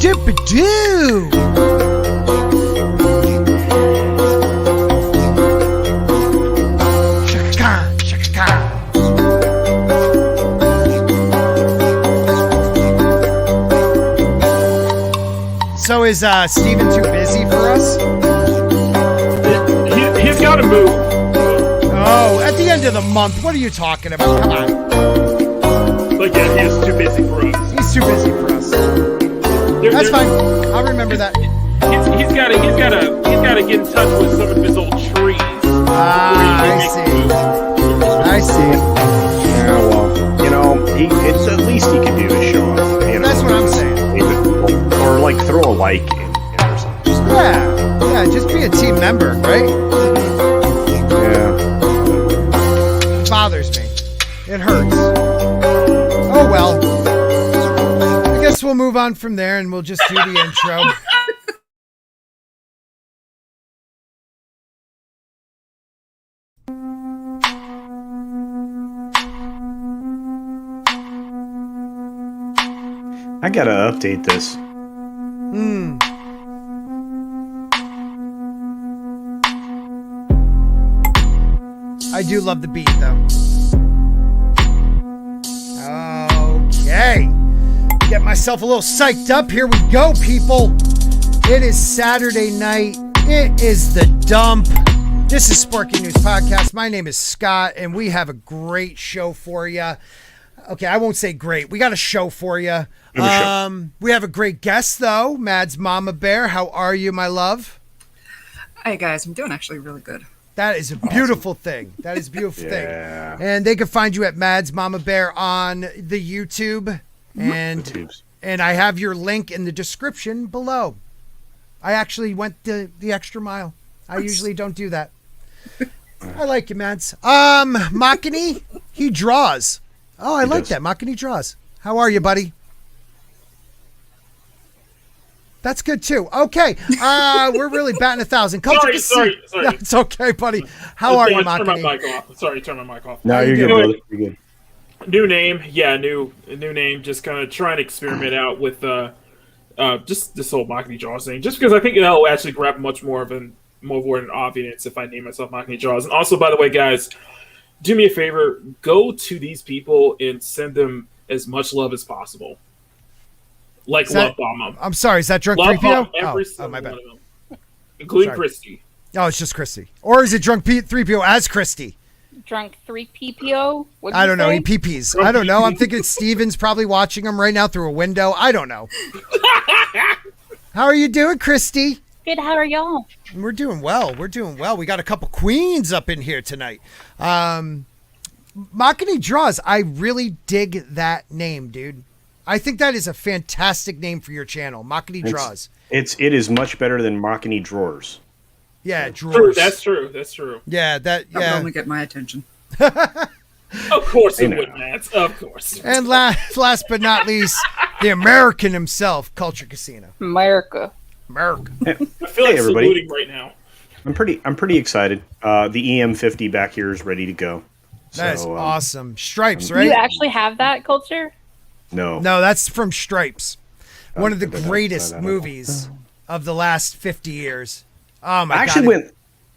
Dip-a-doo! Shaka-ka, shaka-ka. So is Steven too busy for us? He's got to move. Oh, at the end of the month. What are you talking about? Come on. Like, yeah, he is too busy for us. He's too busy for us. That's fine. I'll remember that. He's got to get in touch with some of his old trees. I see. Yeah, well, you know, it's at least he can do is show up. You know, that's what I'm saying. Or like throw a like in or something. Yeah, just be a team member, right? Yeah. It bothers me. It hurts. Oh well. I guess we'll move on from there and we'll just do the intro. I gotta update this. I do love the beat, though. Okay. Get myself a little psyched up. Here we go, people. It is Saturday night. It is the dump. This is Sporking News Podcast. My name is Scott, and we have a great show for you. Okay, I won't say great. We got a show for you. We have a great guest, though. Mad's Mama Bear. How are you, my love? Hi, guys. I'm doing actually really good. That is a beautiful thing. That is a beautiful thing. Yeah. And they can find you at Mad's Mama Bear on the YouTube. And I have your link in the description below. I actually went the extra mile. I usually don't do that. I like you, Mads. Makani, he draws. Oh, I like that. Makani draws. How are you, buddy? That's good too. Okay, we're really batting 1,000. Sorry. No, it's okay, buddy. How are you, Makani? Turn my mic off. Sorry, turn my mic off. No, you're good, brother. You're good. New name, yeah, new name. Just kind of trying to experiment out with just this whole Makani Jaws thing. Just because I think that'll actually grab much more of an audience if I name myself Makani Jaws. And also, by the way, guys, do me a favor. Go to these people and send them as much love as possible. Like love bomb them. I'm sorry, is that Drunk 3PO? Oh, my bad. Including Sorry. Christy. Oh, it's just Christy. Or is it Drunk 3PO as Christy? Drunk 3PO? I don't know. He pee-pees. I don't know. I'm thinking Steven's probably watching him right now through a window. I don't know. How are you doing, Christy? Good, how are y'all? We're doing well. We got a couple queens up in here tonight. Makani Draws. I really dig that name, dude. I think that is a fantastic name for your channel, Makani Draws. It is much better than Makani Drawers. Yeah, drawers. That's true. Yeah, that would only get my attention. Of course it would, Matt. Of course. And last but not least, the American himself, Culture Casino. America. I feel like saluting right now. I'm pretty excited. The EM50 back here is ready to go. That is awesome. Stripes, right? You actually have that, Culture? No, that's from Stripes. One of the greatest movies of the last 50 years. Oh my god!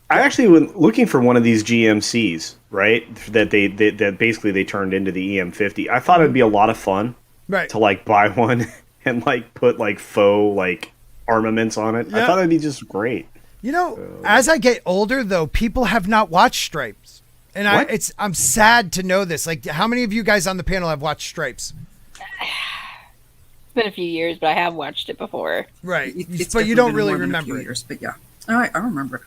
I actually went looking for one of these GMCs, right? That that basically they turned into the EM50. I thought it'd be a lot of fun, right? To like buy one and like put like faux like armaments on it. Yep. I thought it'd be just great. You know, as I get older, though, people have not watched Stripes, and I'm sad to know this. Like, how many of you guys on the panel have watched Stripes? It's been a few years, but I have watched it before. Right, but you don't really remember it. But yeah, I remember it.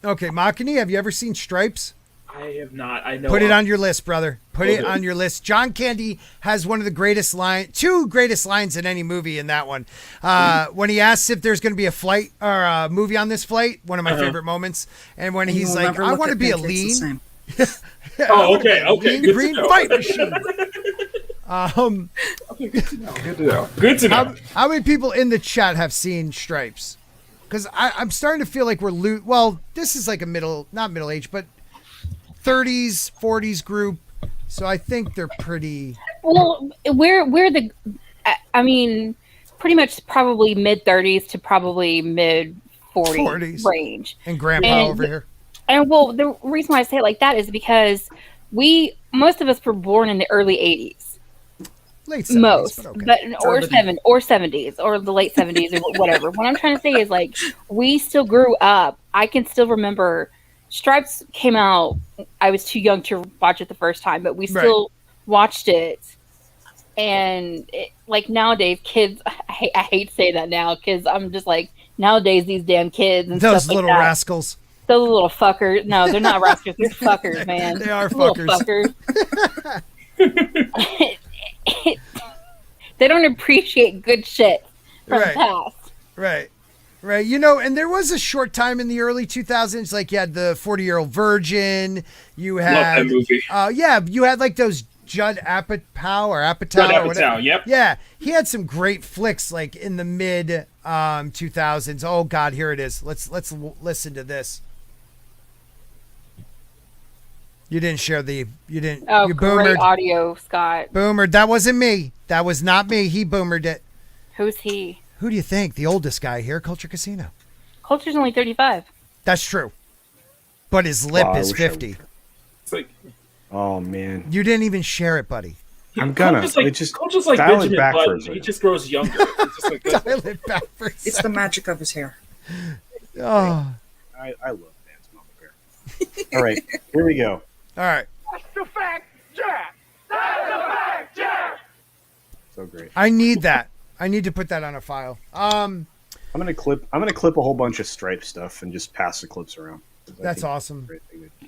Okay, Makani, have you ever seen Stripes? I have not. I know. Put it on your list, brother. Put it on your list. John Candy has one of the two greatest lines in any movie in that one. When he asks if there's going to be a flight or a movie on this flight, one of my favorite moments. And when he's like, I want to be a lean. Okay. Lean green fight machine. Good to know. How many people in the chat have seen Stripes? Because I'm starting to feel like we're well, this is like a not middle age, but 30s, 40s group. So I think they're pretty. Well, we're the. I mean, pretty much probably mid-30s to probably mid-40s range. And Grandpa over here. And well, the reason why I say it like that is because most of us were born in the early 80s. Late 70s, most, but okay. or 70s, or the late 70s, or whatever. What I'm trying to say is, like, we still grew up. I can still remember Stripes came out. I was too young to watch it the first time, but we still watched it. And like nowadays, kids, I hate to say that now, because I'm just like, nowadays these damn kids and those stuff little like that, rascals. those little fuckers. No, they're not rascals. They're fuckers, man. They are Little fuckers. They don't appreciate good shit from the past. Right. You know, and there was a short time in the early 2000s, like you had the 40-Year-Old Virgin. You had, love that movie. You had like those Judd Apatow or Apatow. Judd or whatever. Apatow, yep. Yeah, he had some great flicks like in the mid 2000s. Oh God, here it is. Let's listen to this. You didn't share the. You didn't. Oh, you great boomered. audio, Scott. Boomered. That wasn't me. That was not me. He boomered it. Who's he? Who do you think? The oldest guy here, Culture Casino. Culture's only 35. That's true. But his lip is wish I 50. It's like, Oh man, You didn't even share it, buddy. I'm gonna. Culture's like dial it Benjamin back for a Button. He second. just grows younger. It's just like this. Dial it back for a It's second. the magic of his hair. Oh. I love Dance Mama Bear. All right, here we go. All right. So great. I need that. I need to put that on a file. I'm gonna clip a whole bunch of Stripe stuff and just pass the clips around. That's awesome.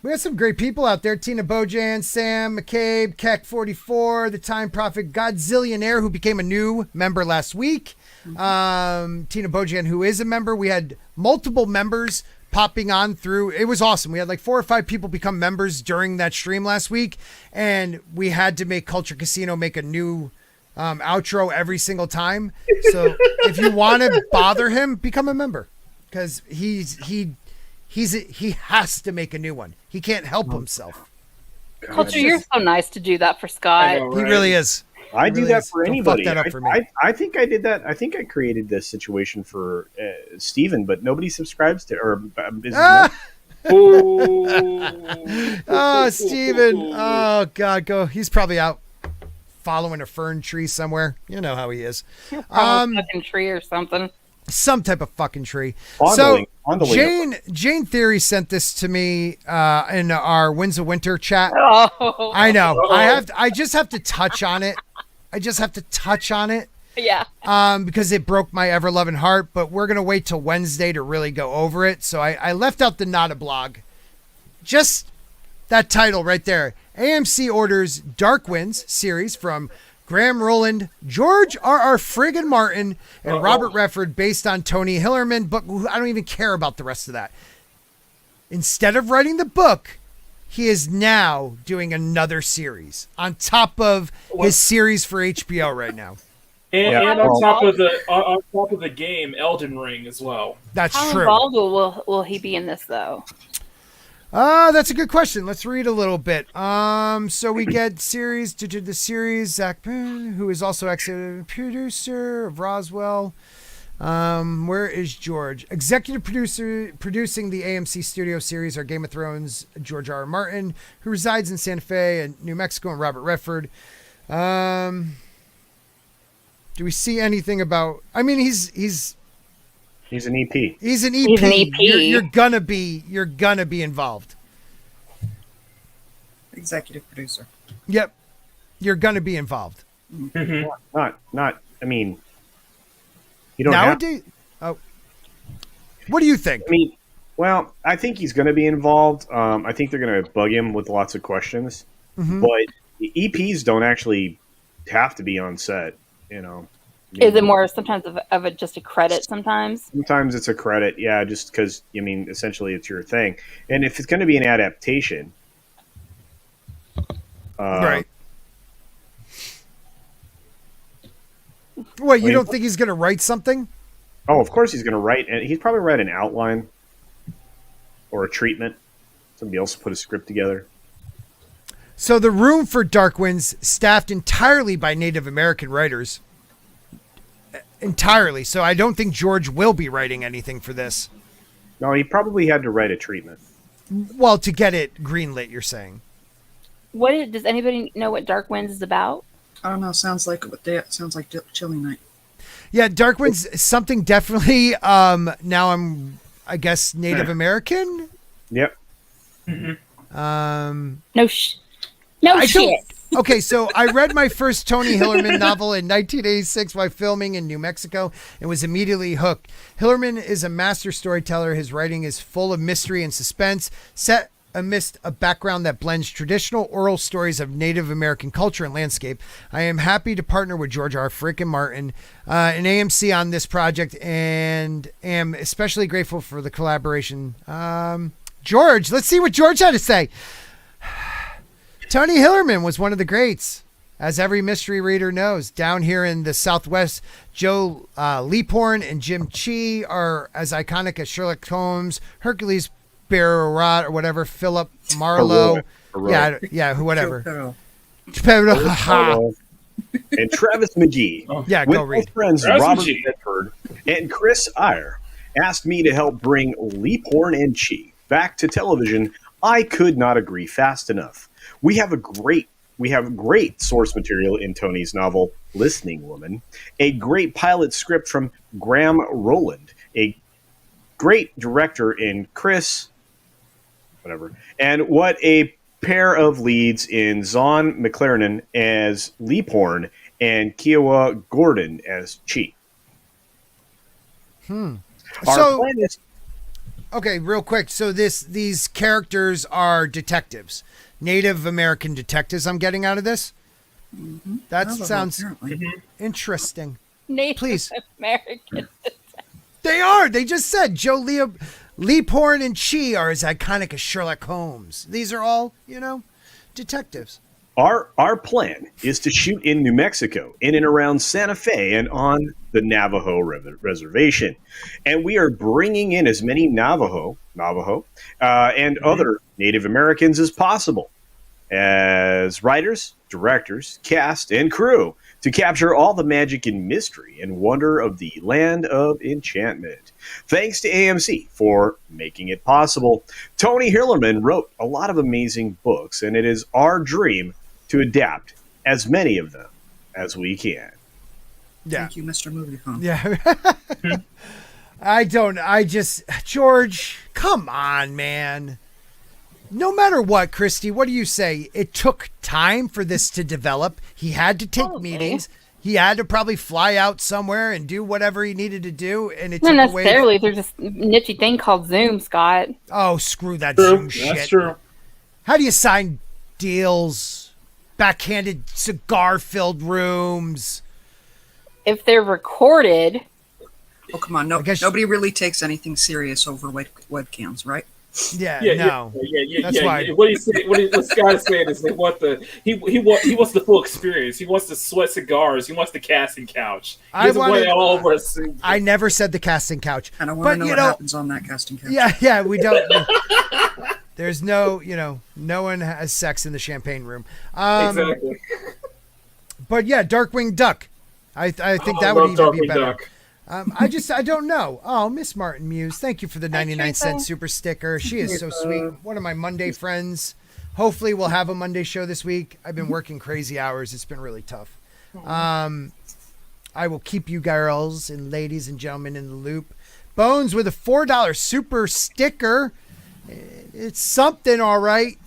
We have some great people out there. Tina Bojan, Sam, McCabe, Keck44, the Time Prophet, Godzillionaire, who became a new member last week. Tina Bojan, who is a member. We had multiple members popping on through. It was awesome. We had like 4 or 5 people become members during that stream last week. And we had to make Culture Casino make a new outro every single time. So if you want to bother him, become a member. Because he has to make a new one. He can't help himself. Culture, you're so nice to do that for Scott. I know, He right? really is. I He do really that is. for Don't anybody. fuck that up for me. I think I did that. I think I created this situation for Steven, but nobody subscribes to or is Oh, Steven. Oh, God, go. He's probably out following a fern tree somewhere. You know how he is. Probably a fucking tree or something. Some type of fucking tree. Fondling Jayne Theory sent this to me in our Winds of Winter chat. Oh, I know. I just have to touch on it. yeah. Because it broke my ever-loving heart, but we're going to wait till Wednesday to really go over it. So I left out the Not a Blog. Just that title right there. AMC orders Dark Winds series from Graham Rowland, George R.R. Friggin Martin, and Robert Redford, based on Tony Hillerman, but I don't even care about the rest of that. Instead of writing the book, he is now doing another series on top of his series for HBO right now. And, Yeah. and on top of the game, Elden Ring as well. That's How true. involved will he be in this, though? That's a good question. Let's read a little bit. So we get series to do the series. Zach Penn, who is also executive producer of Roswell. Where is George? Executive producer producing the AMC Studio series are Game of Thrones, George R. R. Martin, who resides in Santa Fe and New Mexico, and Robert Redford. Do we see anything about? I mean, he's an EP. He's an EP. He's an EP. You're gonna be involved. Executive producer. Yep. You're gonna be involved. Not. I mean, you don't have. Nowadays. Oh. What do you think? I mean, well, I think he's going to be involved. I think they're going to bug him with lots of questions, Mhm. but the EPs don't actually have to be on set. You know. Is it more sometimes of a just a credit sometimes? Sometimes it's a credit, yeah, just because, I mean, essentially it's your thing. And if it's going to be an adaptation... Right. What, you don't think he's going to write something? Oh, of course he's going to write, and he'd probably write an outline or a treatment. Somebody else put a script together. So the room for Dark Winds, staffed entirely by Native American writers, entirely. So I don't think George will be writing anything for this. No, he probably had to write a treatment. Well, to get it greenlit, you're saying. Does anybody know what Dark Winds is about? I don't know. Sounds like Chilling Night. Yeah, Dark Winds, something definitely. Now I guess Native American. Yep. No shit. Okay, so I read my first Tony Hillerman novel in 1986 while filming in New Mexico and was immediately hooked. Hillerman is a master storyteller. His writing is full of mystery and suspense, set amidst a background that blends traditional oral stories of Native American culture and landscape. I am happy to partner with George R. Frickin' Martin and AMC on this project and am especially grateful for the collaboration. George, let's see what George had to say. Tony Hillerman was one of the greats, as every mystery reader knows. Down here in the Southwest, Joe Leaphorn and Jim Chee are as iconic as Sherlock Holmes, Hercules Poirot, or whatever, Philip Marlowe. Yeah, whatever. And Travis McGee. Yeah, with go read. my friends Travis Robert McGee. Bedford and Chris Eyre asked me to help bring Leaphorn and Chee back to television. I could not agree fast enough. We have great source material in Tony's novel Listening Woman, a great pilot script from Graham Rowland, a great director in Chris, and what a pair of leads in Zahn McLaren as Leaphorn and Kiowa Gordon as Chee. Our plan is... Okay, real quick. So these characters are detectives. Native American detectives I'm getting out of this. Mm-hmm. That sounds apparently. interesting. Native Please. American. They are. They just said Joe Leaphorn and Chee are as iconic as Sherlock Holmes. These are all, detectives. Our plan is to shoot in New Mexico, in and around Santa Fe, and on the Navajo Reservation. And we are bringing in as many Navajo, and other Native Americans as possible, as writers, directors, cast, and crew, to capture all the magic and mystery and wonder of the land of enchantment. Thanks to AMC for making it possible. Tony Hillerman wrote a lot of amazing books, and it is our dream to adapt as many of them as we can. Yeah. Thank you, Mr. Movie Phone. Yeah. George, come on, man. No matter what, Christy, what do you say? It took time for this to develop. He had to take meetings. He had to probably fly out somewhere and do whatever he needed to do. And it Not took away. necessarily. There's this niche thing called Zoom, Scott. Oh, screw that True. Zoom shit. That's true. How do you sign deals? Backhanded cigar-filled rooms. If they're recorded, Oh, come on. Nobody really takes anything serious over webcams, right? Yeah, Yeah, no. That's why. What Scott is saying is he wants the full experience. He wants to sweat cigars. He wants the casting couch. He doesn't want it all over a suit. I never said the casting couch. And I want to know what happens on that casting couch. Yeah, we don't. There's no one has sex in the champagne room. Exactly. But yeah, Darkwing Duck. I think that would even be better. Duck. I don't know. Oh, Miss Martin Muse, thank you for the 99-cent super sticker. She is so sweet. One of my Monday friends. Hopefully we'll have a Monday show this week. I've been working crazy hours. It's been really tough. I will keep you girls and ladies and gentlemen in the loop. Bones with a $4 super sticker. It's something, all right.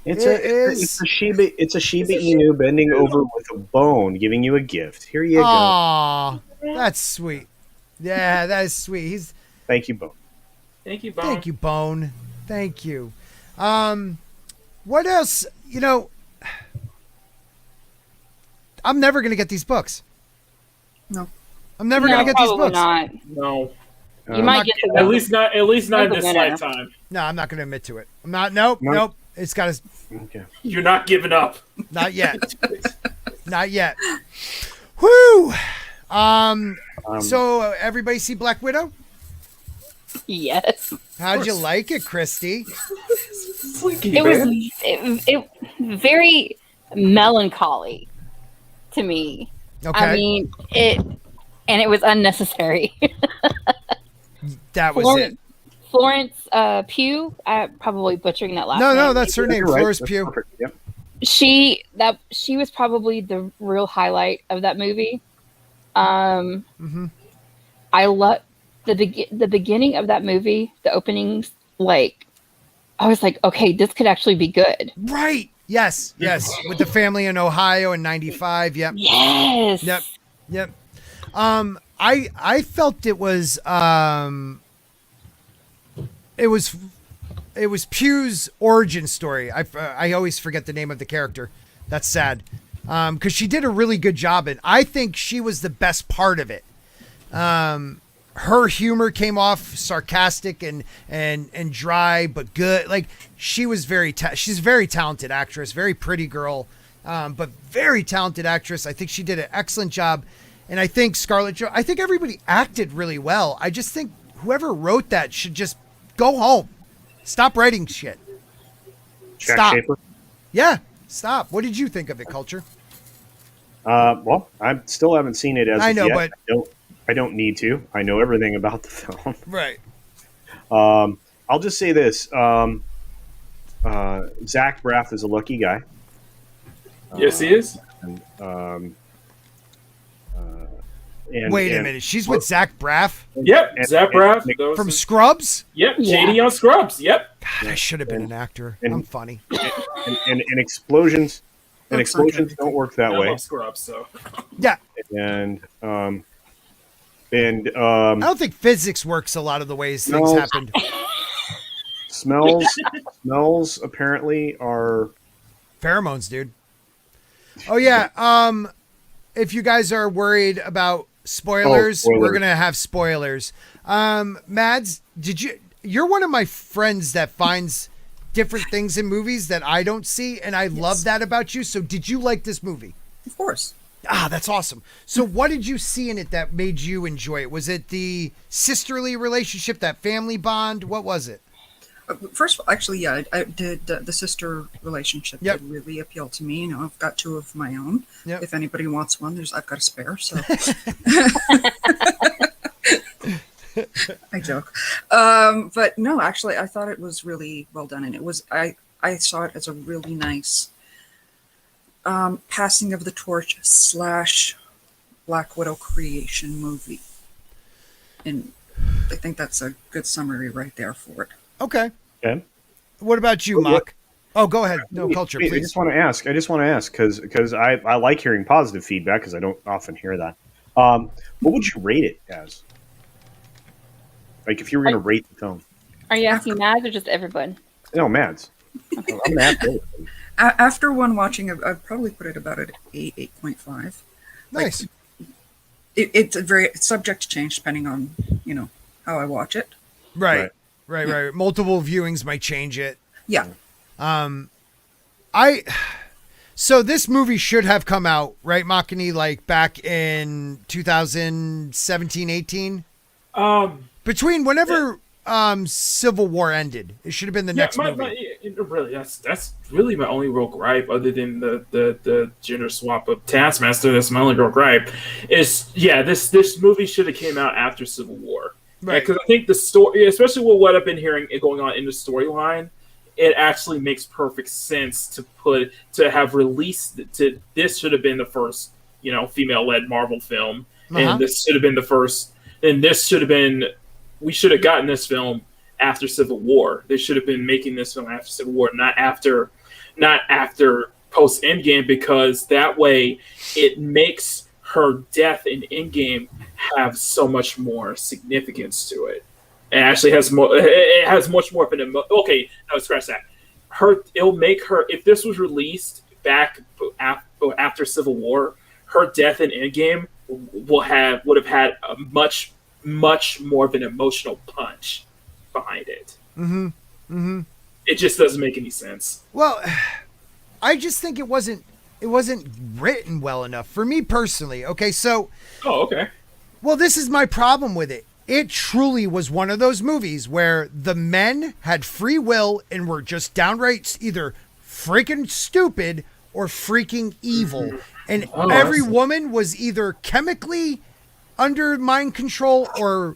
It's a Shiba Inu bending over with a bone, giving you a gift. Here you go. Aw, that's sweet. Yeah, that is sweet. Thank you, Bone. Thank you, Bone. Thank you, Bone. Thank you. What else? I'm never gonna get these books. No. I'm never gonna get these probably books. Not. No. You might get the At least not in this winner. lifetime. No, I'm not gonna admit to it. I'm not. Nope. It's got to. Okay. You're not giving up. Not yet. Not yet. Whoo. So everybody see Black Widow? Yes. How'd you like it, Christy? It was very melancholy to me. Okay. I mean, and it was unnecessary. That was it. Florence Pugh. I'm probably butchering that last name. No, that's her name, You're right. Florence That's Pugh. perfect. Yep. She was probably the real highlight of that movie. I love the beginning of that movie, the openings. Like, I was like, okay, this could actually be good. Right. Yes. With the family in Ohio in '95. Yep. Yes. Yep. I felt it was Pugh's origin story. I always forget the name of the character. That's sad. Because she did a really good job, and I think she was the best part of it. Her humor came off sarcastic and dry, but good. Like, she was she's a very talented actress, very pretty girl, but very talented actress. I think she did an excellent job. And I think I think everybody acted really well. I just think whoever wrote that should just go home. Stop writing shit. Jack Stop. Schaefer. Yeah, stop. What did you think of it, Culture? Well, I still haven't seen it as I know, of yet. but I don't need to. I know everything about the film. right. I'll just say this: Zach Braff is a lucky guy. Yes, he is. Wait a minute. She's with Zach Braff Yep, Zach Braff from Scrubs? Yep, Yeah. JD on Scrubs. Yep. God, I should have been an actor. I'm funny. and explosions. And That's not explosions good. don't work that I way. love Scrubs, so. Yeah. And I don't think physics works a lot of the ways things No. happened. smells apparently are Pheromones, dude. Oh yeah. If you guys are worried about spoilers, spoilers. we're gonna have spoilers. Mads, you're one of my friends that finds different things in movies that I don't see, and I love that about you. So did you like this movie? Of course. That's awesome. So what did you see in it that made you enjoy it? Was it the sisterly relationship, that family bond? What was it? First of all, actually, yeah, I did the sister relationship Yep. did really appeal to me. You know, I've got two of my own. Yep. If anybody wants one, I've got a spare. So I joke, but no, actually, I thought it was really well done, and it was I saw it as a really nice passing of the torch / Black Widow creation movie, and I think that's a good summary right there for it. Okay. okay. What about you, Mock? Oh, go ahead. No, Culture, I please. just want to ask because I like hearing positive feedback because I don't often hear that. What would you rate it as? Like, if you were going to rate the film? Are you asking Mads or just everyone? No, Mads. I'm mad. After one watching, I'd probably put it about at 8.5. Nice. It's subject to change depending on, how I watch it. Right. Multiple viewings might change it. Yeah. So this movie should have come out, right, Makani, like back in 2017, 18? Between whenever Civil War ended. It should have been the next movie. Really, that's really my only real gripe, other than the gender swap of Taskmaster. That's my only real gripe. Is this movie should have came out after Civil War, right? Because I think the story, especially with what I've been hearing going on in the storyline, it actually makes perfect sense to have released to. This should have been the first, female-led Marvel film, and this should have been the first. And this should have been. We should have gotten this film after Civil War. They should have been making this film after Civil War, not after post Endgame, because that way it makes her death in Endgame have so much more significance to it. It actually has more. It has much more of an okay. No, scratch that. It'll make her, if this was released back after Civil War, her death in Endgame would have had a much more of an emotional punch behind it. It just doesn't make any sense. Well, I just think it wasn't written well enough for me personally. Okay, so. Oh, okay. Well, this is my problem with it. It truly was one of those movies where the men had free will and were just downright either freaking stupid or freaking evil. And every woman was either chemically under mind control or,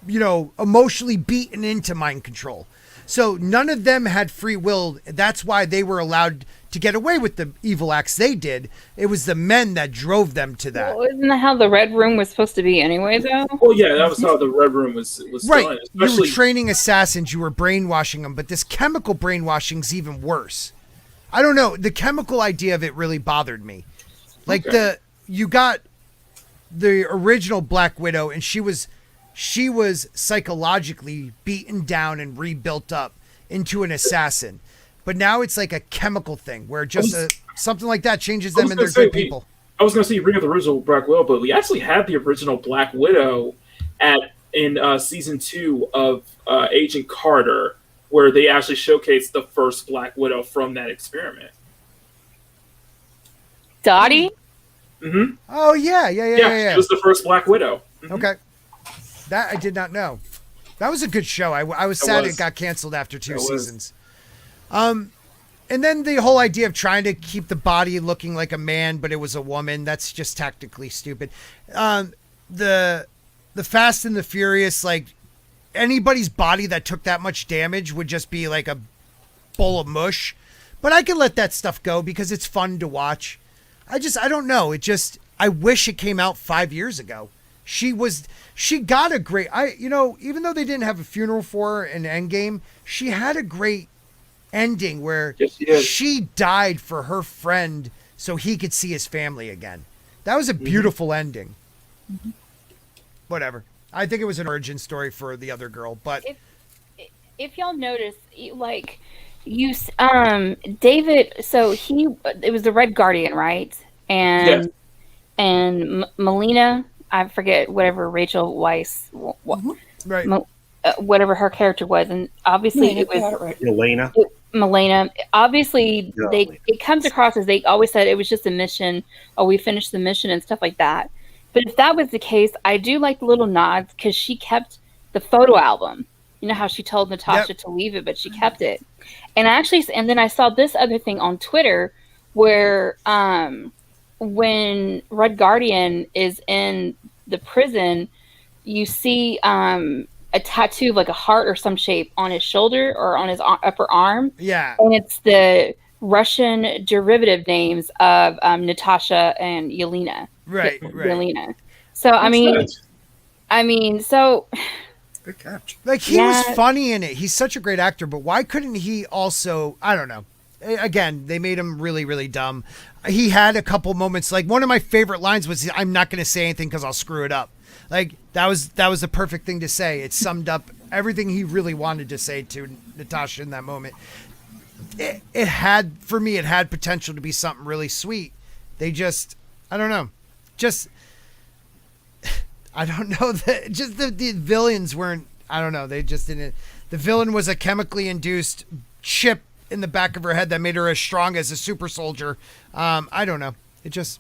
emotionally beaten into mind control. So none of them had free will. That's why they were allowed to get away with the evil acts they did. It was the men that drove them to that. Well, isn't that how the Red Room was supposed to be anyway, though? Well, yeah, that was how the Red Room was Right. done. You Especially, were training assassins. You were brainwashing them. But this chemical brainwashing's even worse. I don't know. The chemical idea of it really bothered me. Like you got the original Black Widow, and she was psychologically beaten down and rebuilt up into an assassin. But now it's like a chemical thing where just something like that changes them and they're good people. I was going to say you bring up the original Black Widow, but we actually had the original Black Widow in season 2 of Agent Carter, where they actually showcased the first Black Widow from that experiment. Dottie? Mm-hmm. Oh, yeah. She was the first Black Widow. Mm-hmm. Okay. That I did not know. That was a good show. I was sad it got canceled after 2 seasons. And then the whole idea of trying to keep the body looking like a man, but it was a woman, that's just tactically stupid. The Fast and the Furious, like anybody's body that took that much damage would just be like a bowl of mush. But I can let that stuff go because it's fun to watch. I don't know. I wish it came out 5 years ago. She got a great, even though they didn't have a funeral for her in Endgame, she had a great ending where she died for her friend so he could see his family again. That was a beautiful ending. Mm-hmm. Whatever. I think it was an origin story for the other girl, but if y'all notice, like David, so it was the Red Guardian, right? And Melina, I forget whatever Rachel Weisz, right. Whatever her character was, and obviously it was right. Melina. Obviously, it comes across as they always said it was just a mission. Oh, we finished the mission and stuff like that. But if that was the case, I do like the little nods because she kept the photo album. You know how she told Natasha to leave it, but she kept it. And then I saw this other thing on Twitter where when Red Guardian is in the prison, you see a tattoo of like a heart or some shape on his shoulder or on his upper arm. Yeah. And it's the Russian derivative names of Natasha and Yelena. Right. Yelena. So, so... Good catch. Like, he was funny in it. He's such a great actor, but why couldn't he also... I don't know. Again, they made him really, really dumb. He had a couple moments. Like, one of my favorite lines was, I'm not going to say anything because I'll screw it up. Like, that was the perfect thing to say. It summed up everything he really wanted to say to Natasha in that moment. It had potential to be something really sweet. They just, I don't know. I don't know. The villains weren't, I don't know. They just didn't. The villain was a chemically induced chip in the back of her head that made her as strong as a super soldier. I don't know. It just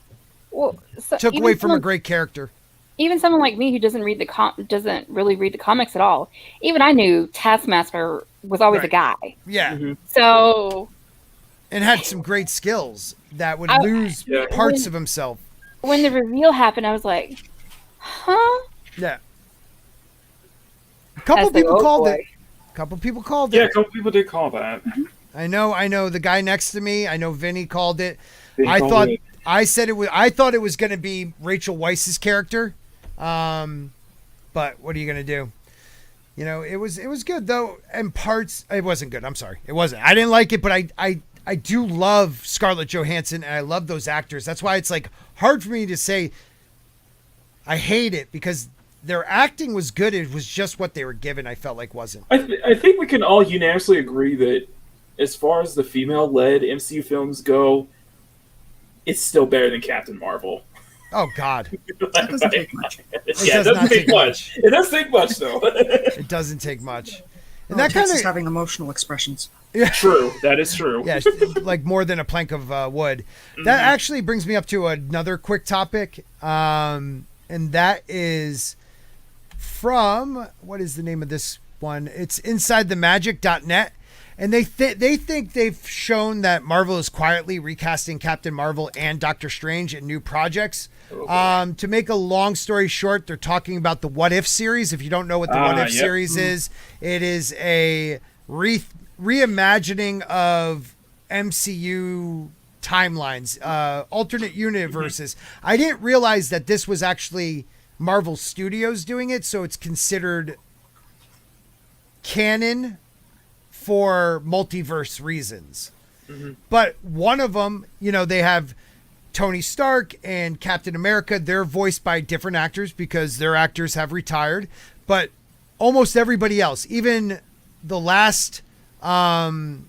took away from a great character. Even someone like me who doesn't really read the comics at all, even I knew Taskmaster was always a guy. Yeah. Mm-hmm. So. And had some great skills that would lose parts of himself. When the reveal happened, I was like, huh? Yeah. A couple people called it. A couple people called it. Yeah, a couple people did call that. I know. The guy next to me, I know Vinny called it. I thought it was going to be Rachel Weisz's character. But what are you going to do? It was good though. And parts, it wasn't good. I'm sorry. It wasn't. I didn't like it, but I do love Scarlett Johansson and I love those actors. That's why it's like hard for me to say I hate it because their acting was good. It was just what they were given. I felt like wasn't. I think we can all unanimously agree that as far as the female-led MCU films go, it's still better than Captain Marvel. Oh God, that doesn't take much. It doesn't take much. It does take much though. It doesn't take much. And that kind of having emotional expressions. Yeah. True. That is true. Yeah, like more than a plank of wood. That actually brings me up to another quick topic, and that is from, what is the name of this one? It's InsideTheMagic.net, And they think they've shown that Marvel is quietly recasting Captain Marvel and Doctor Strange in new projects. To make a long story short, they're talking about the What If series. If you don't know what the What If series is, it is a reimagining of MCU timelines, alternate universes. I didn't realize that this was actually Marvel Studios doing it, so it's considered canon for multiverse reasons. But one of them, they have Tony Stark and Captain America. They're voiced by different actors because their actors have retired. But almost everybody else, even the last filming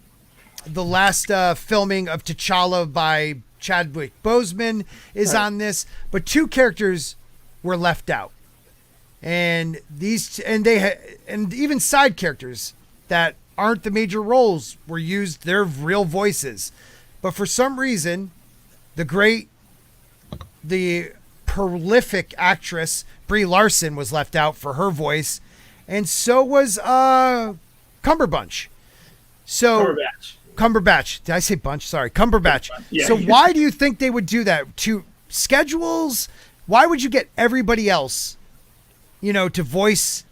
of T'Challa by Chadwick Boseman is on this. But two characters were left out, and even side characters that aren't the major roles were used their real voices. But for some reason, the prolific actress Brie Larson was left out for her voice, and so was Cumberbatch. Cumberbatch. Did I say bunch? Sorry, Cumberbatch. Yeah. So why do you think they would do that? To schedules? Why would you get everybody else, to voice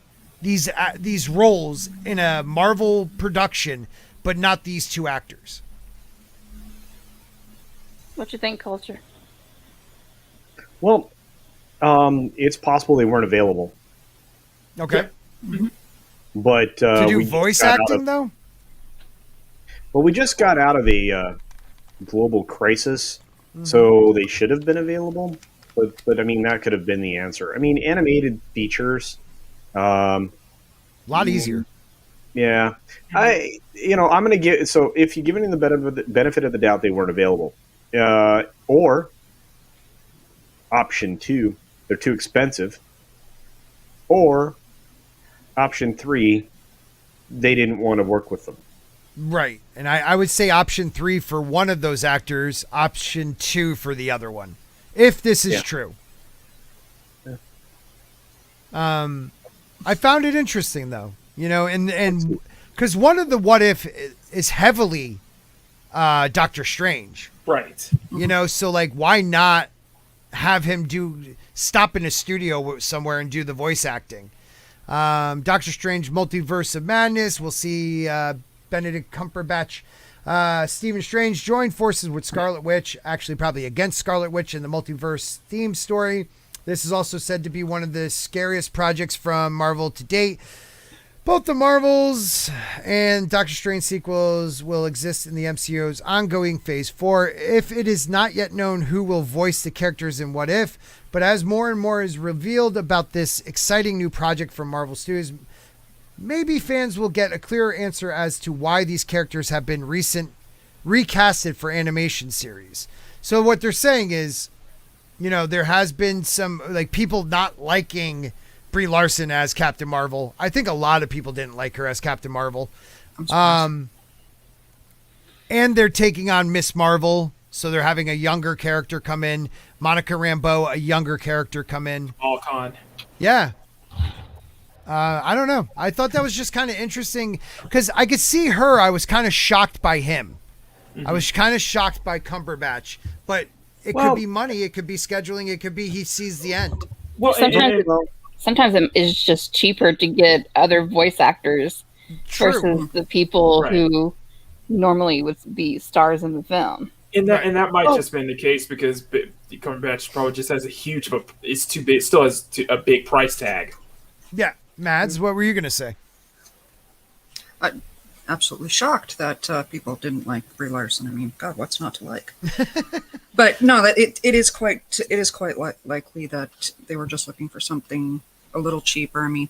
these roles in a Marvel production, but not these two actors? What you think, Culture? Well, it's possible they weren't available. Okay. But To do voice acting, though? Well, we just got out of a global crisis, so they should have been available. But I mean, that could have been the answer. I mean, animated features, A lot easier. yeah. I'm going to give. So if you give them the benefit of the doubt, they weren't available, or option 2, they're too expensive, or option 3, they didn't want to work with them. Right. And I would say option 3 for one of those actors, option 2 for the other one, if this is true. I found it interesting, though, and because one of the What If is heavily Doctor Strange. Right. So like, why not have him stop in a studio somewhere and do the voice acting? Doctor Strange Multiverse of Madness. We'll see Benedict Cumberbatch, Stephen Strange join forces with Scarlet Witch, actually probably against Scarlet Witch in the multiverse theme story. This is also said to be one of the scariest projects from Marvel to date. Both the Marvels and Doctor Strange sequels will exist in the MCU's ongoing Phase 4. If it is not yet known who will voice the characters in What If, but as more and more is revealed about this exciting new project from Marvel Studios, maybe fans will get a clearer answer as to why these characters have been recasted for animation series. So what they're saying is, there has been some people not liking Brie Larson as Captain Marvel. I think a lot of people didn't like her as Captain Marvel. And they're taking on Miss Marvel, so they're having a younger character come in. Monica Rambeau, a younger character, come in. Alcon. Yeah. I don't know. I thought that was just kind of interesting because I could see her. I was kind of shocked by him. I was kind of shocked by Cumberbatch, but it could be money. It could be scheduling. It could be he sees the end. Well, Sometimes it's just cheaper to get other voice actors versus the people who normally would be stars in the film. And that might just been the case because Cumberbatch probably just has it's too big. Still has a big price tag. Yeah, Mads, what were you gonna say? I'm absolutely shocked that people didn't like Brie Larson. I mean, God, what's not to like? But no, it is quite likely that they were just looking for something a little cheaper. I mean,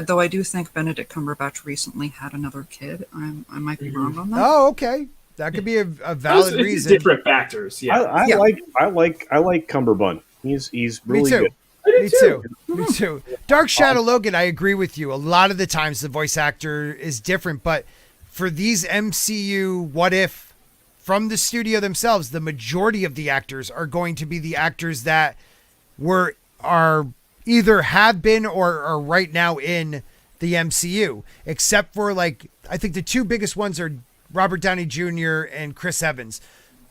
though I do think Benedict Cumberbatch recently had another kid. I might be wrong on that. Oh, okay. That could be a valid reason. Different factors. Yeah. I like Cumberbund. He's really good. Me too. Dark Shadow Logan, I agree with you. A lot of the times the voice actor is different, but for these MCU What If from the studio themselves, the majority of the actors are going to be the actors that are either have been or are right now in the MCU, except for like, I think the two biggest ones are Robert Downey Jr. and Chris Evans.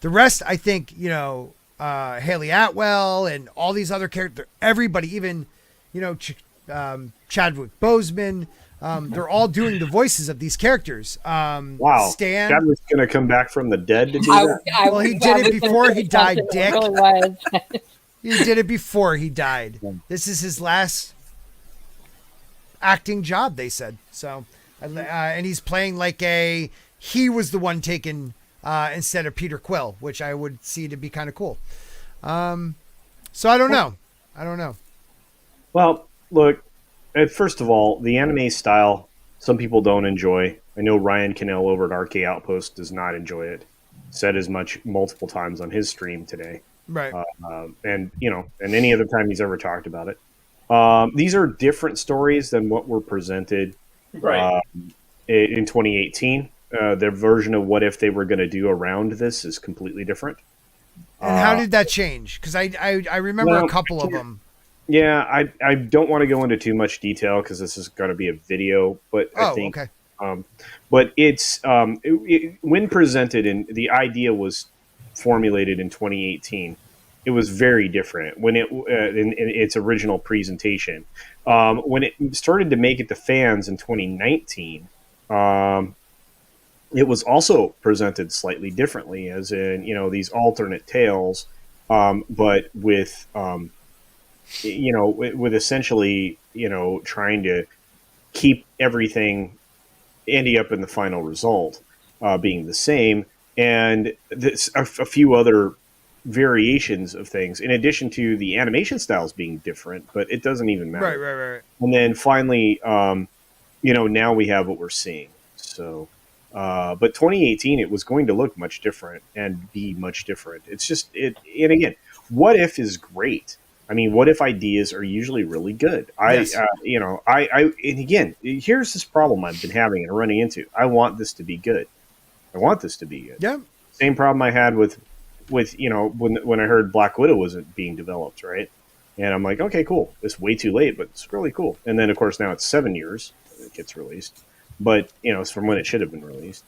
The rest, I think, Haley Atwell and all these other characters, everybody, even, Chadwick Boseman, they're all doing the voices of these characters. Wow. Stan. Chadwick's going to come back from the dead to do that? Well, he did it before he died, Dick. It really was. He did it before he died. This is his last acting job, they said. So, and he's playing like he was the one taken instead of Peter Quill, which I would see to be kind of cool. So I don't know. Well, look, first of all, the anime style, some people don't enjoy. I know Ryan Cannell over at RK Outpost does not enjoy it. Said as much multiple times on his stream today. Right. And any other time he's ever talked about it. These are different stories than what were presented in 2018. Their version of what if they were going to do around this is completely different. And how did that change? Because I remember a couple of them. Yeah, I don't want to go into too much detail because this is going to be a video, but I think, okay. But it's when presented and the idea was formulated in 2018, it was very different when it in its original presentation. When it started to make it to fans in 2019, it was also presented slightly differently, as in these alternate tales, but with with essentially trying to keep everything ending up in the final result being the same, and a few other variations of things in addition to the animation styles being different, but it doesn't even matter. Right. And then finally, now we have what we're seeing. So, but 2018, it was going to look much different and be much different. It's just and again, what if is great. I mean, what if ideas are usually really good? Yes. And again, here's this problem I've been having and running into. I want this to be good. Yeah. Same problem I had with when I heard Black Widow wasn't being developed, right? And I'm like, okay, cool. It's way too late, but it's really cool. And then of course now it's 7 years it gets released, but it's from when it should have been released.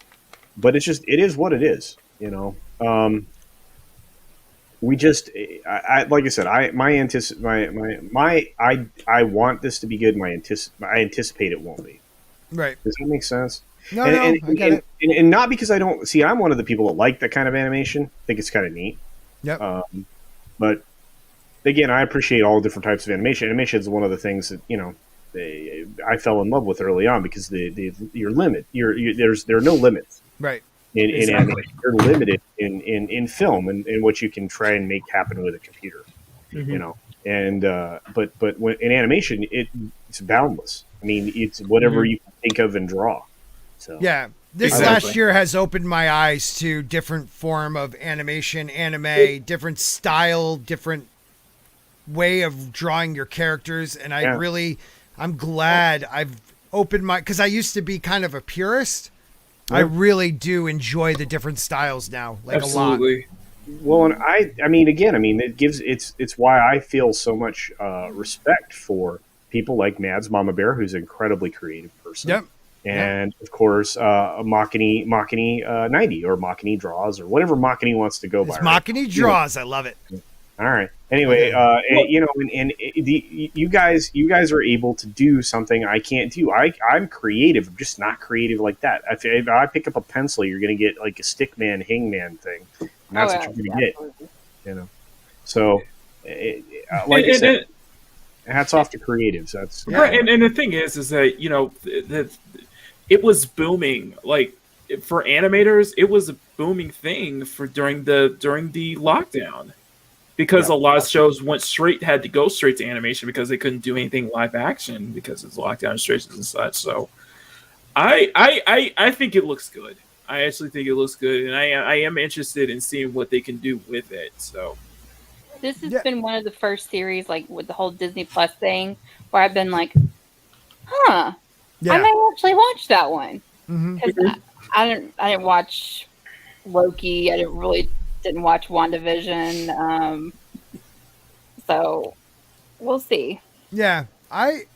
But it is what it is, We just, like I said, I want this to be good. I anticipate it won't be. Right. Does that make sense? No, I get it. And not because I don't see. I'm one of the people that like that kind of animation. I think it's kind of neat. Yep. But again, I appreciate all different types of animation. Animation is one of the things that I fell in love with early on because you're limited. There are no limits. Right. In animation, you're limited in film and what you can try and make happen with a computer, And but when, in animation, it's boundless. I mean, it's whatever you can think of and draw. So yeah, this last year has opened my eyes to different form of animation, anime, different style, different way of drawing your characters, and I'm glad I've opened because I used to be kind of a purist. I really do enjoy the different styles now, Absolutely. a lot. Well, and I mean, it gives it's why I feel so much respect for people like Mads Mama Bear, who's an incredibly creative person. Yep. And of course, Makini 90 or Makini Draws or whatever Makini wants to go by. It's Makini Draws. I love it. All right. Anyway, you guys are able to do something I can't do. I'm creative. I'm just not creative like that. If I pick up a pencil, you're going to get like a Stickman, Hangman thing. And that's what you're going to get. So, like I said, hats off to creatives. That's right. And the thing is that it was booming. Like for animators, it was a booming thing during the lockdown. Because a lot of shows had to go straight to animation because they couldn't do anything live action because it's lockdown restrictions and such. So, I think it looks good. I actually think it looks good, and I am interested in seeing what they can do with it. So, this has been one of the first series, like with the whole Disney Plus thing, where I've been like, I might actually watch that one because I didn't watch Loki. I didn't watch WandaVision, so we'll see. Yeah, I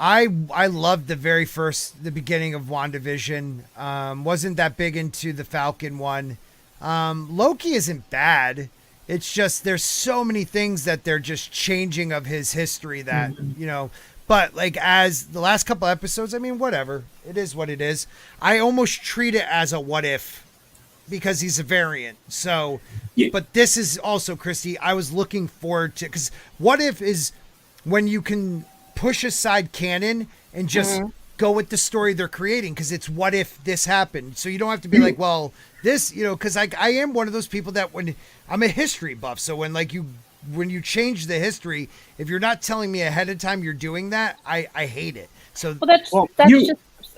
I loved the beginning of WandaVision. Wasn't that big into the Falcon one. Loki isn't bad. It's just there's so many things that they're just changing of his history that, but like as the last couple episodes, I mean, whatever. It is what it is. I almost treat it as a what if because he's a variant. So, but this is also, Christy, I was looking forward to, because what if is when you can push aside canon and just go with the story they're creating, because it's what if this happened. So you don't have to be like, well, this, because I am one of those people that when I'm a history buff, so when you change the history, if you're not telling me ahead of time you're doing that, I hate it. So that's just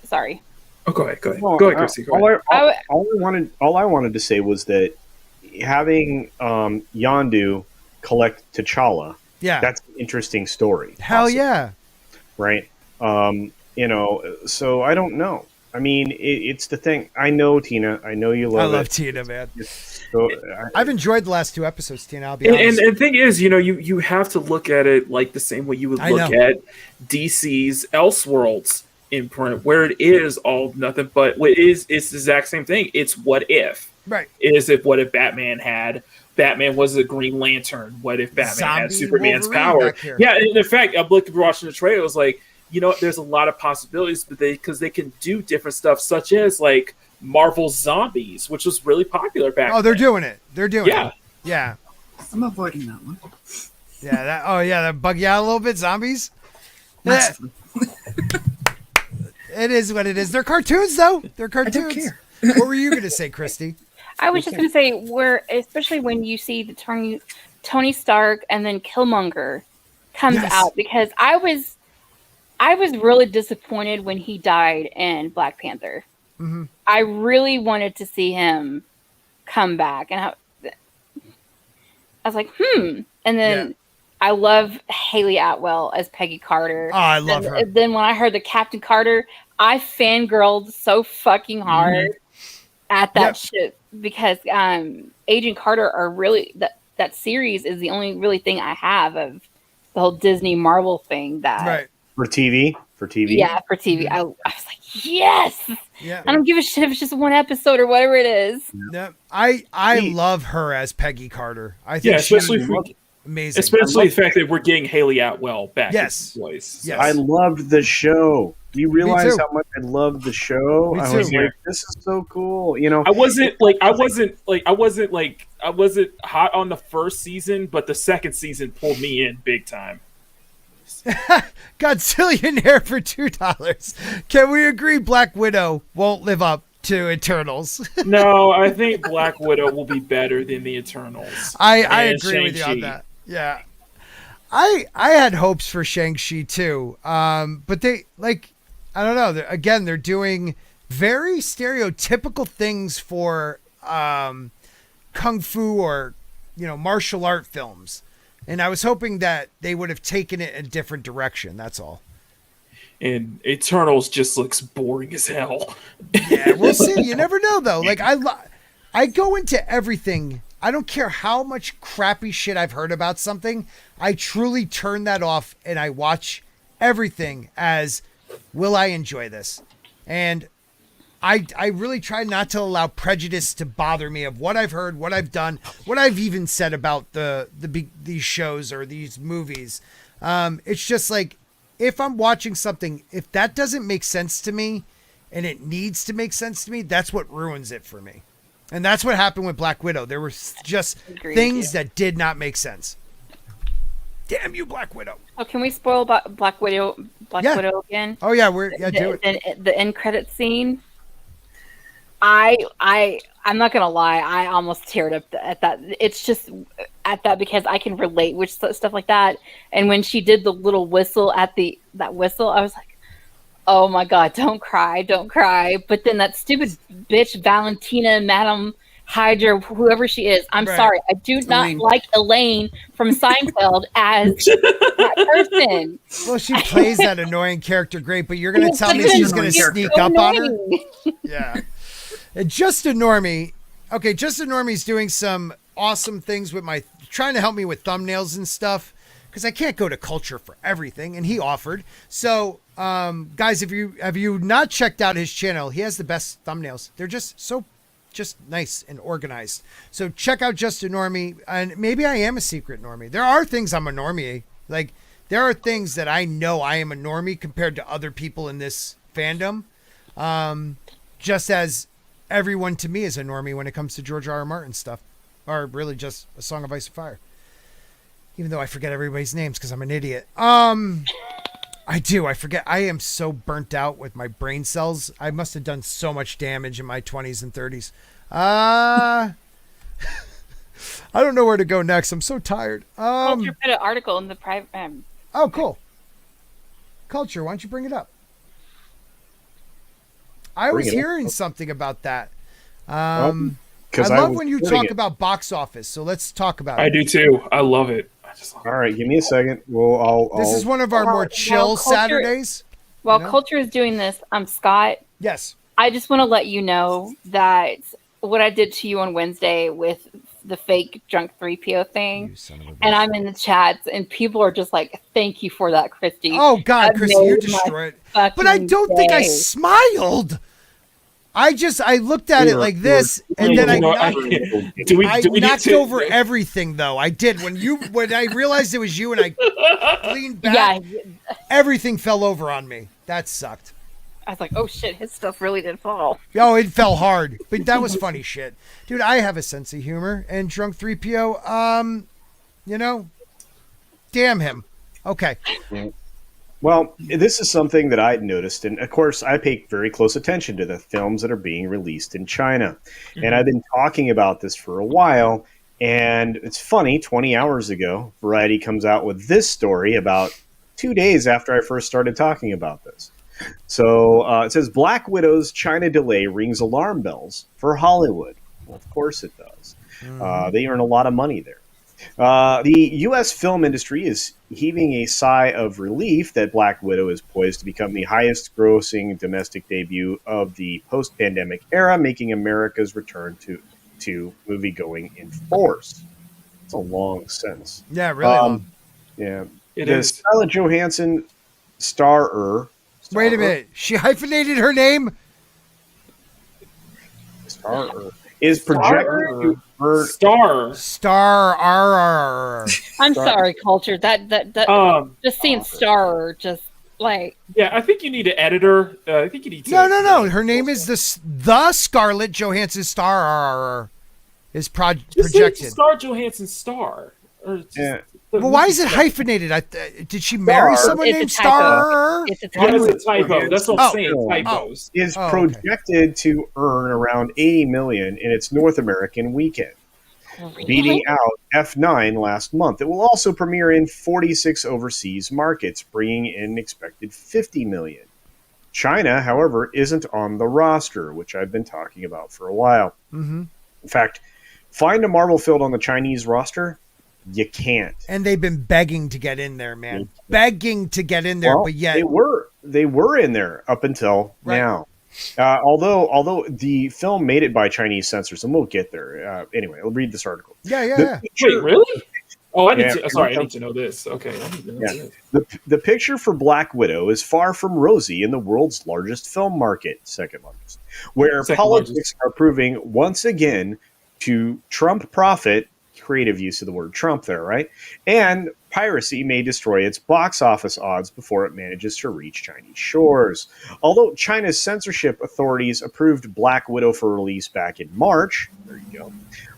sorry. Oh, go ahead. Well, go ahead, Chrissy. Go ahead. All I wanted to say was that having Yondu collect T'Challa, that's an interesting story. Hell yeah. Right? So I don't know. I mean, it's the thing. I know, Tina. I know you love it. I love Tina, man. So, I've enjoyed the last 2 episodes, Tina. I'll be honest. And the thing is, you have to look at it like the same way you would look at DC's Elseworlds imprint, where it is all nothing but what is it's the exact same thing. It's what if. Right. What if Batman was a Green Lantern? What if Batman had Superman's power? Yeah, and in fact, I'm watching the trailer. I was like, there's a lot of possibilities, but because they can do different stuff, such as like Marvel Zombies, which was really popular back then. They're doing it. They're doing it. Yeah. I'm avoiding that one. Yeah, that bug you out a little bit, zombies. Massively. It is what it is. They're cartoons, though. They're cartoons. I don't care. What were you going to say, Christy? I was just going to say, especially when you see the Tony Stark and then Killmonger comes out, because I was really disappointed when he died in Black Panther. Mm-hmm. I really wanted to see him come back, and I was like, And then I love Haley Atwell as Peggy Carter. Oh, I love her. Then when I heard the Captain Carter, I fangirled so fucking hard at that shit, because Agent Carter are really that series is the only really thing I have of the whole Disney Marvel thing that for TV. Yeah, for TV. I was like, yes. Yeah. I don't give a shit if it's just one episode or whatever it is. Yeah. I love her as Peggy Carter. I think especially amazing. Especially the fact that we're getting Haley Atwell back in voice. Yes. I loved the show. Do you realize how much I loved the show? I was like, this is so cool. I wasn't hot on the first season, but the second season pulled me in big time. Godzillionaire for $2. Can we agree Black Widow won't live up to Eternals? No, I think Black Widow will be better than the Eternals. I agree with you on that. Yeah. I had hopes for Shang-Chi too. But they I don't know. They're doing very stereotypical things for kung fu or martial art films. And I was hoping that they would have taken it a different direction. That's all. And Eternals just looks boring as hell. Yeah, we'll see. You never know, though. Like I go into everything. I don't care how much crappy shit I've heard about something. I truly turn that off and I watch everything as, will I enjoy this? And I really try not to allow prejudice to bother me of what I've heard, what I've done, what I've even said about these shows or these movies. It's just like, if I'm watching something, if that doesn't make sense to me and it needs to make sense to me, that's what ruins it for me. And that's what happened with Black Widow. There were just things that did not make sense. Damn you, Black Widow. Oh, can we spoil Black Widow Widow again? Oh yeah, do it. The end credit scene. I'm not gonna lie, I almost teared up at that. It's just at that because I can relate with stuff like that. And when she did the little whistle that whistle, I was like, oh my god, don't cry. But then that stupid bitch Valentina, Madame Hydra, whoever she is, I'm sorry, I do not like Elaine from Seinfeld as that person. Well, she plays that annoying character great, but you're gonna tell me she's gonna sneak up on her? Yeah. Just a Normie. Okay, Just a Normie's doing some awesome things with trying to help me with thumbnails and stuff, because I can't go to Culture for everything, and he offered. So Guys, if you have you not checked out his channel, he has the best thumbnails. They're just nice and organized. So check out Just a Normie, and maybe I am a secret normie. There are things I'm a normie. Like there are things that I know I am a normie compared to other people in this fandom. Just as everyone to me is a normie when it comes to George R.R. Martin stuff, or really just A Song of Ice and Fire. Even though I forget everybody's names because I'm an idiot. I do. I forget. I am so burnt out with my brain cells. I must have done so much damage in my 20s and 30s. I don't know where to go next. I'm so tired. Culture put an article in the private. Oh, cool. Culture, why don't you bring it up? I was hearing something about that. I love when you talk about box office. So let's talk about it. I do too. I love it. All right, give me a second. This is one of our more chill Saturdays. While Culture is doing this, Scott. Yes. I just want to let you know that what I did to you on Wednesday with the fake drunk 3PO thing, and I'm in the chats, and people are just like, "Thank you for that, Christy." Oh God, Christy, you destroyed. But I don't think I smiled. I looked at it like this, and then I knocked over everything. Though I did when I realized it was you, and I leaned back. Yeah, everything fell over on me. That sucked. I was like, "Oh shit, his stuff really did fall." Oh, it fell hard, but that was funny shit, dude. I have a sense of humor, and drunk 3PO, damn him. Okay. Well, this is something that I'd noticed, and of course, I pay very close attention to the films that are being released in China. Mm-hmm. And I've been talking about this for a while, and it's funny, 20 hours ago, Variety comes out with this story about 2 days after I first started talking about this. So it says, Black Widow's China delay rings alarm bells for Hollywood. Well, of course it does. Mm-hmm. They earn a lot of money there. The U.S. film industry is heaving a sigh of relief that Black Widow is poised to become the highest-grossing domestic debut of the post-pandemic era, making America's return to movie-going in force. It's a long sentence. Yeah, really long. Yeah. It is. Scarlett Johansson starer. Wait a minute. She hyphenated her name? Starer. Is projected to earn Star. I'm sorry, Culture. That just seeing Star just like. Yeah, I think you need an editor. I think you need. No. Her name is the Scarlett Johansson Star is projected. Scarlett Johansson Star. Yeah. Well, why is it hyphenated? Did she marry someone named Star? It's a typo. Yeah, it's a typo. That's what I'm saying. Typos. Is projected to earn around $80 million in its North American weekend, beating out F9 last month. It will also premiere in 46 overseas markets, bringing in an expected $50 million. China, however, isn't on the roster, which I've been talking about for a while. Mm-hmm. In fact, find a Marvel film on the Chinese roster. You can't. And they've been begging to get in there, man. Begging to get in there, but yet they were in there up until now. Although the film made it by Chinese censors, and we'll get there. Anyway, I'll read this article. Yeah. Wait, really? Oh, I need to know this. Okay. I need to know this. The picture for Black Widow is far from rosy in the world's largest film market, second largest, where politics are proving once again to trump profit. Creative use of the word Trump there, right? And piracy may destroy its box office odds before it manages to reach Chinese shores. Although China's censorship authorities approved Black Widow for release back in March, there you go,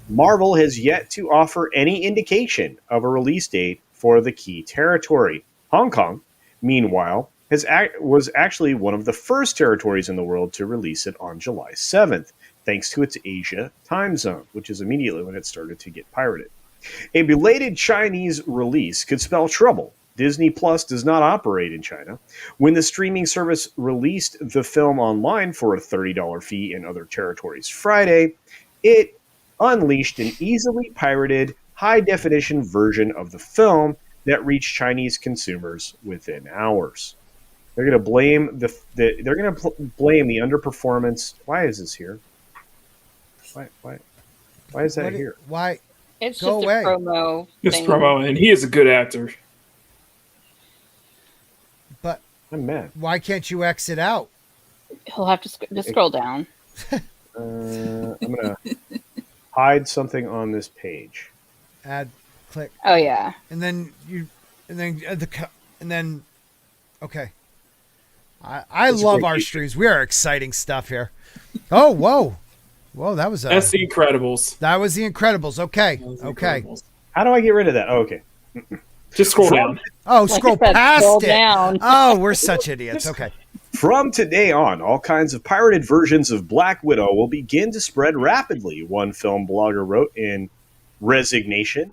Marvel has yet to offer any indication of a release date for the key territory. Hong Kong, meanwhile, was actually one of the first territories in the world to release it on July 7th. Thanks to its Asia time zone, which is immediately when it started to get pirated. A belated Chinese release could spell trouble. Disney Plus does not operate in China. When the streaming service released the film online for a $30 fee in other territories Friday, it unleashed an easily pirated, high-definition version of the film that reached Chinese consumers within hours. They're going to blame blame the underperformance. Why is this here? Why is that here? Why? It's Go just away. a promo. It's promo, and he is a good actor. But I'm mad. Why can't you exit out? He'll have to just scroll down. I'm gonna hide something on this page. Add, click, Oh yeah. and then okay. I It's love great. our streams. We are exciting stuff here. Oh, whoa. That was That's the Incredibles. that was the Incredibles. Okay. That was The Okay. Incredibles. How do I get rid of that? Oh, okay. Just scroll down. Oh, Like scroll I said, past scroll it. down. Oh, we're such idiots. Okay. From today on, all kinds of pirated versions of Black Widow will begin to spread rapidly, one film blogger wrote in Resignation.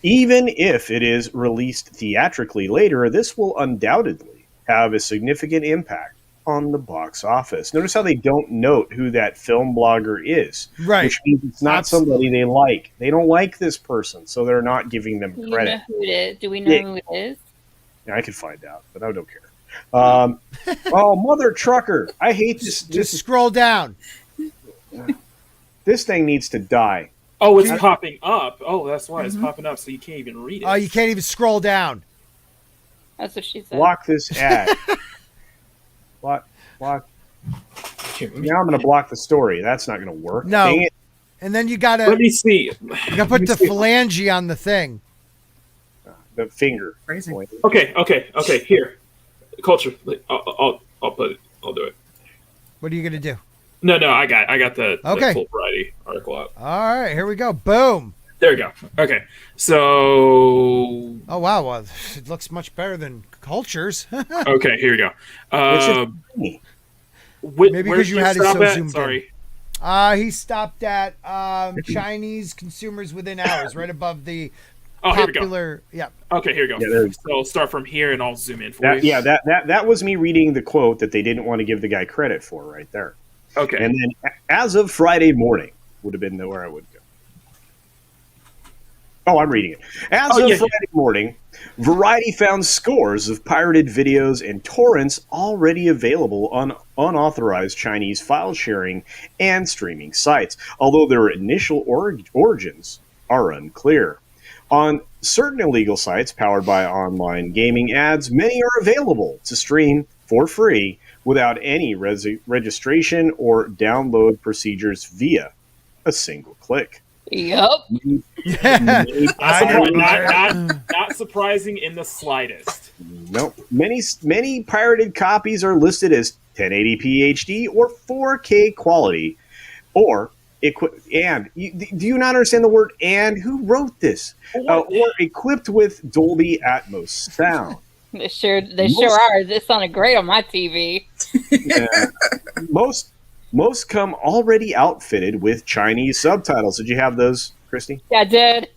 Even if it is released theatrically later, this will undoubtedly have a significant impact on the box office. Notice how they don't note who that film blogger is, Right. which means it's not somebody they like. They don't like this person, so they're not giving them Do you credit. know who it is? Do we know Yeah. who it is? Yeah, I could find out, but I don't care. Oh, mother trucker! I hate this. Just scroll down. This thing needs to die. Oh, it's popping up. Oh, that's why it's popping up, so you can't even read it. Oh, you can't even scroll down. That's what she said. Block this ad. block. Here, let me, Now I'm going to block the story. That's not going to work. No. Dang it. And then you gotta let me see. put the phalange on the thing. The finger. Crazy. Okay. Here, culture. I'll put it. I'll do it. What are you gonna do? No, I got the Okay. full variety article up. All right, here we go. Boom. There we go. Okay, so Oh wow, well, it looks much better than Cultures. okay, here we go. It's just tiny. Maybe where 'cause did you had it stop so at? zoomed in. Sorry. He stopped at Chinese consumers within hours, right above the Oh, here we go. popular. Yeah. Okay, here we go. Yeah, there we go. So I'll start from here, and I'll zoom in for you. That was me reading the quote that they didn't want to give the guy credit for right there. Okay. And then as of Friday morning would have been where I would go. Oh, I'm reading it. As of Friday morning, Variety found scores of pirated videos and torrents already available on unauthorized Chinese file sharing and streaming sites, although their initial origins are unclear. On certain illegal sites powered by online gaming ads, many are available to stream for free without any registration or download procedures via a single click. Yup. Not surprising in the slightest. Nope. Many pirated copies are listed as 1080p HD or 4K quality, or do you not understand the word "and"? Who wrote this? Or equipped with Dolby Atmos sound. They sure are. This sounded great on my TV. Most come already outfitted with Chinese subtitles. Did you have those, Christy? Yeah, I did.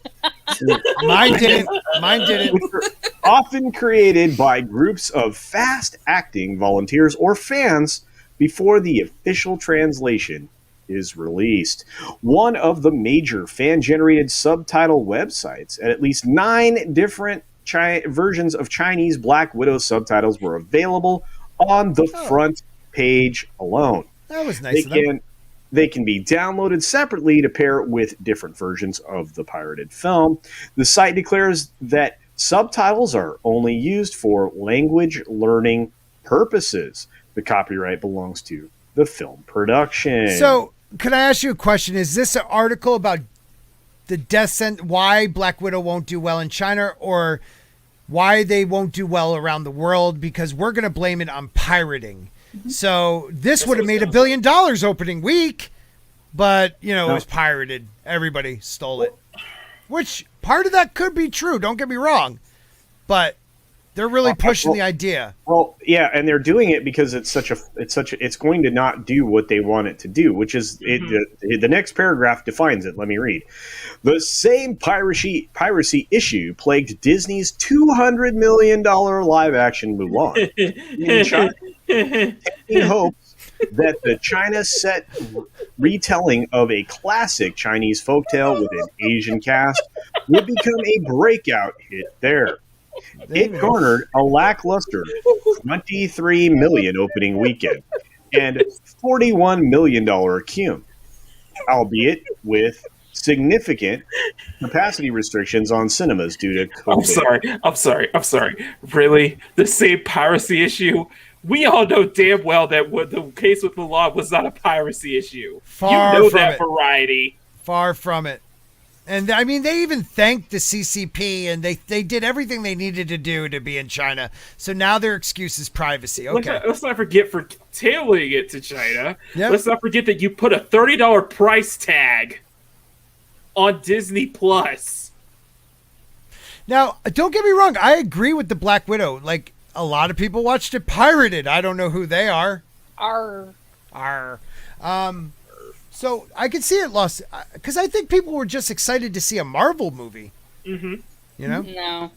Mine didn't. Which are often created by groups of fast-acting volunteers or fans before the official translation is released. One of the major fan-generated subtitle websites, at least 9 different versions of Chinese Black Widow subtitles were available on the front page alone. That was nice of them. They can be downloaded separately to pair with different versions of the pirated film. The site declares that subtitles are only used for language learning purposes. The copyright belongs to the film production. So, can I ask you a question? Is this an article about the death sentence, why Black Widow won't do well in China, or why they won't do well around the world? Because we're going to blame it on pirating. So this would have made $1 billion opening week, but it was pirated. Everybody stole it. Which part of that could be true. Don't get me wrong, but they're really pushing the idea. Well, yeah, and they're doing it because it's going to not do what they want it to do, which is the next paragraph defines it. Let me read. The same piracy issue plagued Disney's $200 million live-action Mulan in China, taking hopes that the China set retelling of a classic Chinese folktale with an Asian cast would become a breakout hit there. It garnered a lackluster $23 million opening weekend and $41 million cum, albeit with significant capacity restrictions on cinemas due to COVID. I'm sorry. Really? The same piracy issue? We all know damn well that what the case with Milan was not a piracy issue. Far you know from that it. Variety. Far from it. And I mean, they even thanked the CCP, and they did everything they needed to do to be in China. So now their excuse is privacy. Okay. Let's not forget for tailing it to China. Yep. Let's not forget that you put a $30 price tag on Disney Plus. Now, don't get me wrong. I agree with the Black Widow. Like, a lot of people watched it pirated. I don't know who they are. Arr. So I could see it lost because I think people were just excited to see a Marvel movie. Mm-hmm. You know? No.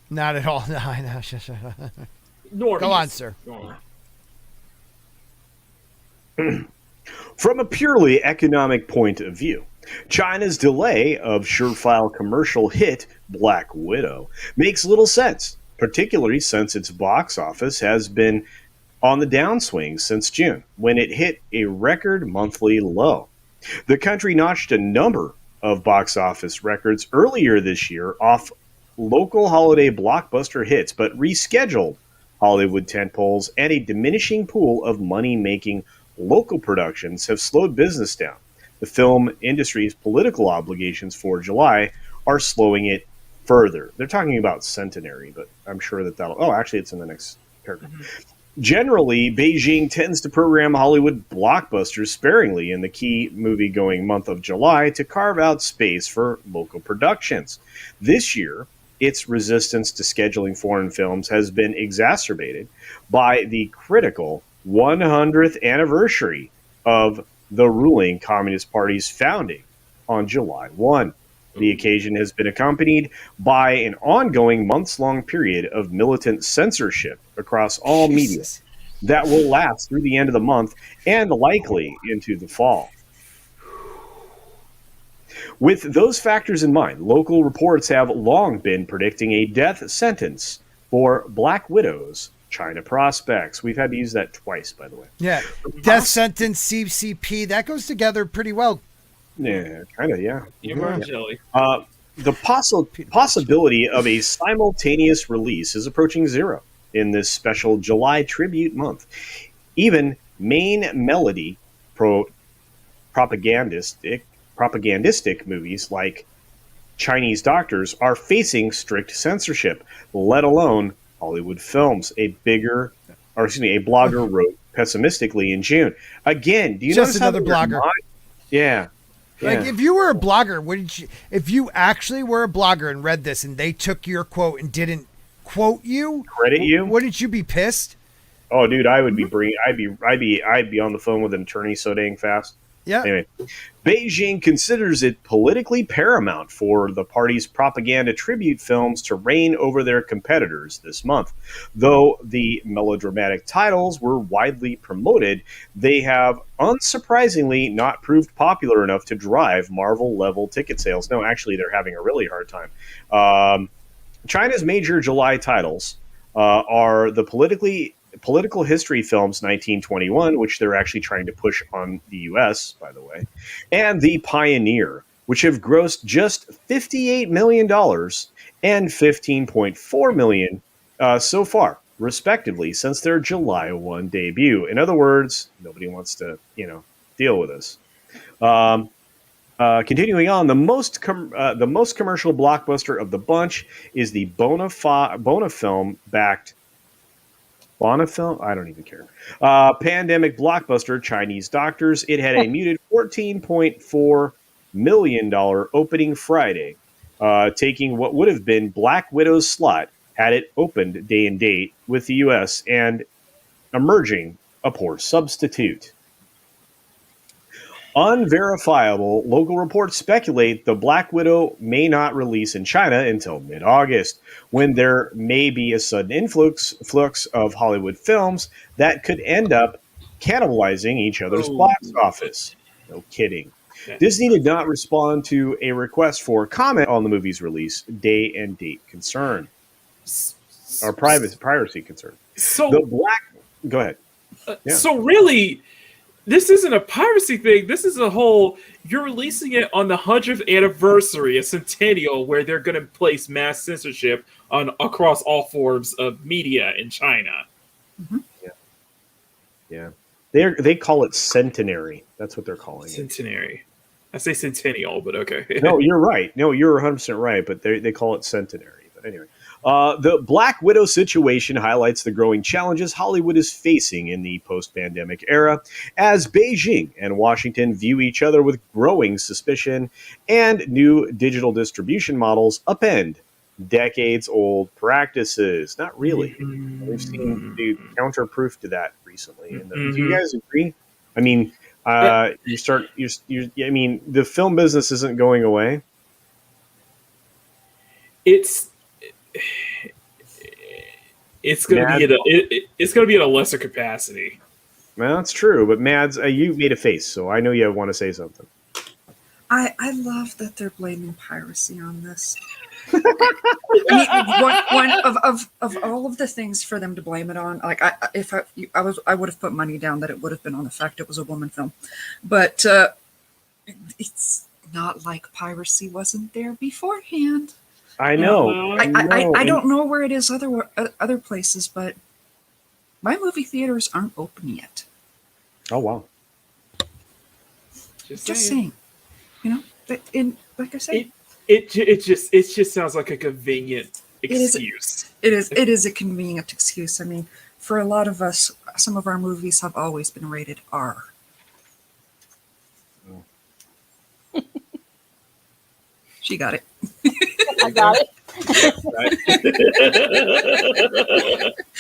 Not at all. No, I know. Normies. Go on, sir. Go on. From a purely economic point of view, China's delay of surefire commercial hit Black Widow makes little sense, particularly since its box office has been on the downswing since June, when it hit a record monthly low. The country notched a number of box office records earlier this year off local holiday blockbuster hits, but rescheduled Hollywood tentpoles and a diminishing pool of money-making local productions have slowed business down. The film industry's political obligations for July are slowing it further. They're talking about Centenary, but I'm sure that that'll... Oh, actually, it's in the next paragraph. Mm-hmm. Generally, Beijing tends to program Hollywood blockbusters sparingly in the key movie-going month of July to carve out space for local productions. This year, its resistance to scheduling foreign films has been exacerbated by the critical 100th anniversary of the ruling Communist Party's founding on July 1. The occasion has been accompanied by an ongoing months-long period of militant censorship across all media that will last through the end of the month and likely into the fall. With those factors in mind, local reports have long been predicting a death sentence for Black Widow's China prospects. We've had to use that twice, by the way. Yeah, death sentence, CCP, that goes together pretty well. Yeah, kind of, yeah. The possibility of a simultaneous release is approaching zero in this special July tribute month. Even main melody propagandistic movies like Chinese Doctors are facing strict censorship, let alone Hollywood films. A blogger wrote pessimistically in June. Again, do you just notice another blogger? Yeah. Like, if you were a blogger, if you actually were a blogger and read this and they took your quote and didn't quote you, credit you, wouldn't you be pissed? Oh, dude, I'd be on the phone with an attorney so dang fast. Yeah. Anyway, Beijing considers it politically paramount for the party's propaganda tribute films to reign over their competitors this month. Though the melodramatic titles were widely promoted, they have unsurprisingly not proved popular enough to drive Marvel-level ticket sales. No, actually, they're having a really hard time. China's major July titles are the political history films 1921, which they're actually trying to push on the U.S., by the way, and The Pioneer, which have grossed just $58 million and $15.4 million so far, respectively, since their July 1 debut. In other words, nobody wants to, deal with us. Continuing on, the most commercial blockbuster of the bunch is the Bonafilm-backed Bonafilm? I don't even care. Pandemic blockbuster Chinese Doctors. It had a muted $14.4 million opening Friday, taking what would have been Black Widow's slot had it opened day and date with the U.S. and emerging a poor substitute. Unverifiable local reports speculate the Black Widow may not release in China until mid-August, when there may be a sudden influx of Hollywood films that could end up cannibalizing each other's box office. No kidding. Yeah. Disney did not respond to a request for comment on the movie's release day and date concern, or piracy concern. So go ahead. So really, this isn't a piracy thing. This is a whole. You're releasing it on the 100th anniversary, a centennial, where they're going to place mass censorship on across all forms of media in China. Mm-hmm. Yeah. They call it centenary. That's what they're calling it. Centenary. I say centennial, but okay. No, you're right. No, you're 100% right, but they call it centenary. But anyway, the Black Widow situation highlights the growing challenges Hollywood is facing in the post-pandemic era, as Beijing and Washington view each other with growing suspicion, and new digital distribution models upend decades-old practices. Not really. We've seen the counterproof to that recently. And do you guys agree? I mean, I mean, the film business isn't going away. It's going to be it's going to be at a lesser capacity. Well, that's true. But Mads, you made a face, so I know you want to say something. I love that they're blaming piracy on this. I mean, one of all of the things for them to blame it on, like I would have put money down that it would have been on the fact it was a woman film, but it's not like piracy wasn't there beforehand. I know. I don't know where it is other places, but my movie theaters aren't open yet. Oh wow! Just saying, you know, like I said. It just sounds like a convenient excuse. It is a convenient excuse. I mean, for a lot of us, some of our movies have always been rated R. She got it. I got it.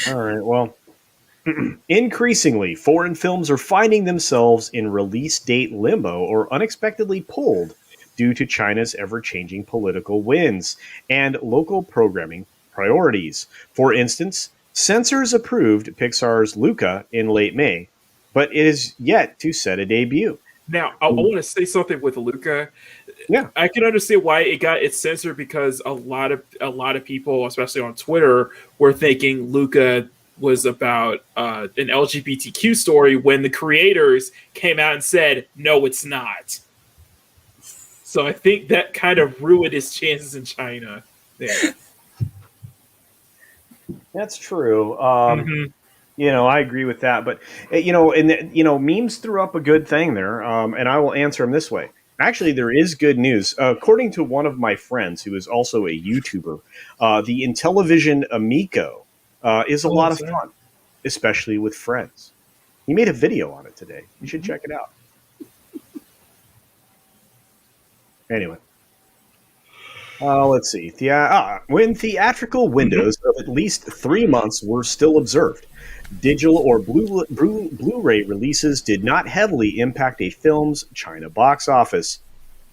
All right. Well, increasingly, foreign films are finding themselves in release date limbo or unexpectedly pulled due to China's ever-changing political winds and local programming priorities. For instance, censors approved Pixar's Luca in late May, but it is yet to set a debut. Now, I want to say something with Luca. Yeah, I can understand why it got its censored, because a lot of people, especially on Twitter, were thinking Luca was about an LGBTQ story when the creators came out and said, no, it's not. So I think that kind of ruined his chances in China there. That's true. You know, I agree with that. But, memes threw up a good thing there, and I will answer them this way. Actually, there is good news. According to one of my friends, who is also a YouTuber, the Intellivision Amico is a lot of fun, especially with friends. He made a video on it today. You should check it out. Anyway, let's see. When theatrical windows of at least 3 months were still observed, digital or Blu-ray releases did not heavily impact a film's China box office.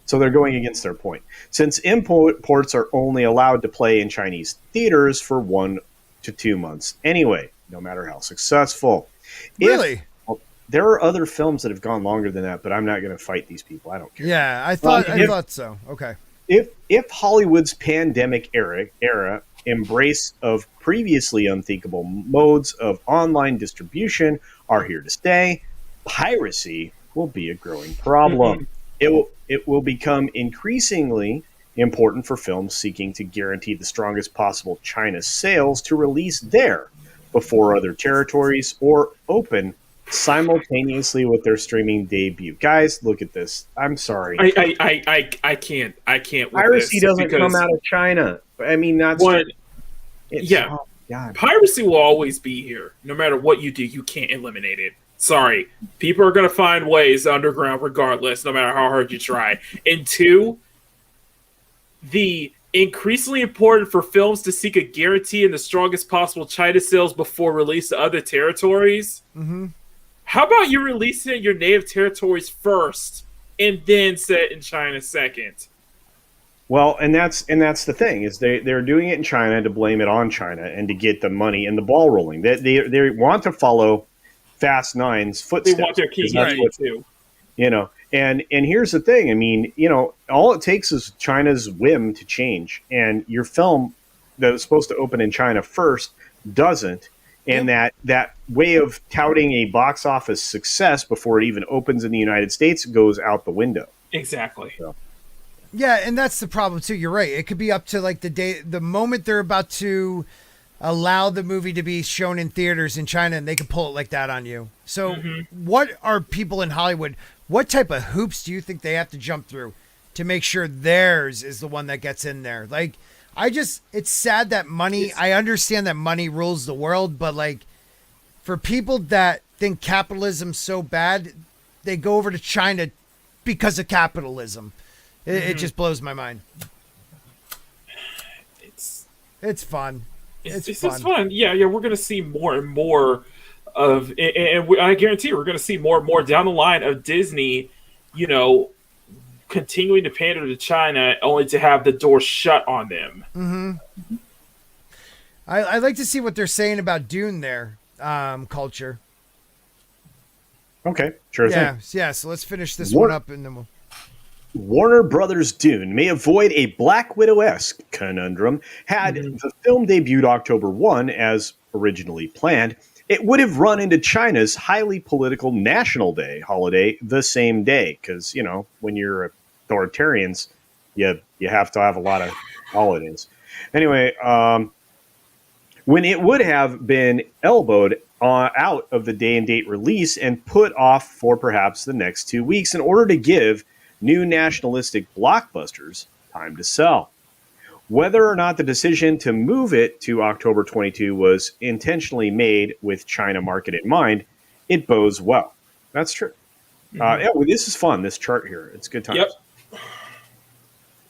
So they're going against their point. Since imports are only allowed to play in Chinese theaters for 1 to 2 months anyway, no matter how successful. Really? There are other films that have gone longer than that, but I'm not going to fight these people. I don't care. Yeah, I thought so. Okay. If Hollywood's pandemic era embrace of previously unthinkable modes of online distribution are here to stay, piracy will be a growing problem. It will become increasingly important for films seeking to guarantee the strongest possible China sales to release there before other territories or open simultaneously with their streaming debut. Guys, look at this. I'm sorry. I can't. With piracy this doesn't come out of China. I mean, that's one. Oh, God. Piracy will always be here. No matter what you do, you can't eliminate it. Sorry. People are going to find ways underground regardless, no matter how hard you try. And two, the increasingly important for films to seek a guarantee in the strongest possible China sales before release to other territories. Mm-hmm. How about you release it in your native territories first and then set it in China second? Well, and that's the thing, is they're doing it in China to blame it on China and to get the money and the ball rolling. They want to follow Fast Nine's footsteps. They want their key money too. You know, and here's the thing. I mean, you know, all it takes is China's whim to change, and your film that is supposed to open in China first doesn't, And that way of touting a box office success before it even opens in the United States goes out the window. Exactly. So. Yeah, and that's the problem too. You're right. It could be up to like the moment they're about to allow the movie to be shown in theaters in China, and they can pull it like that on you. So what are people in Hollywood, what type of hoops do you think they have to jump through to make sure theirs is the one that gets in there? Like, it's sad that money, I understand that money rules the world, but like for people that think capitalism's so bad, they go over to China because of capitalism. It just blows my mind. It's fun. It's fun. Yeah, we're going to see more and more of, and I guarantee we're going to see more and more down the line of Disney, continuing to pander to China only to have the door shut on them. Mm-hmm. I'd like to see what they're saying about Dune there, culture. Okay, sure thing. Yeah, so let's finish this one up and then we'll... Warner Brothers' Dune may avoid a Black Widow-esque conundrum. Had the film debuted October 1 as originally planned, it would have run into China's highly political National Day holiday the same day. Because, when you're authoritarians, you have to have a lot of holidays. Anyway, when it would have been elbowed out of the day and date release and put off for perhaps the next 2 weeks in order to give new nationalistic blockbusters time to sell. Whether or not the decision to move it to October 22 was intentionally made with China market in mind, it bodes well. That's true. This is fun, this chart here. It's good times. Yep.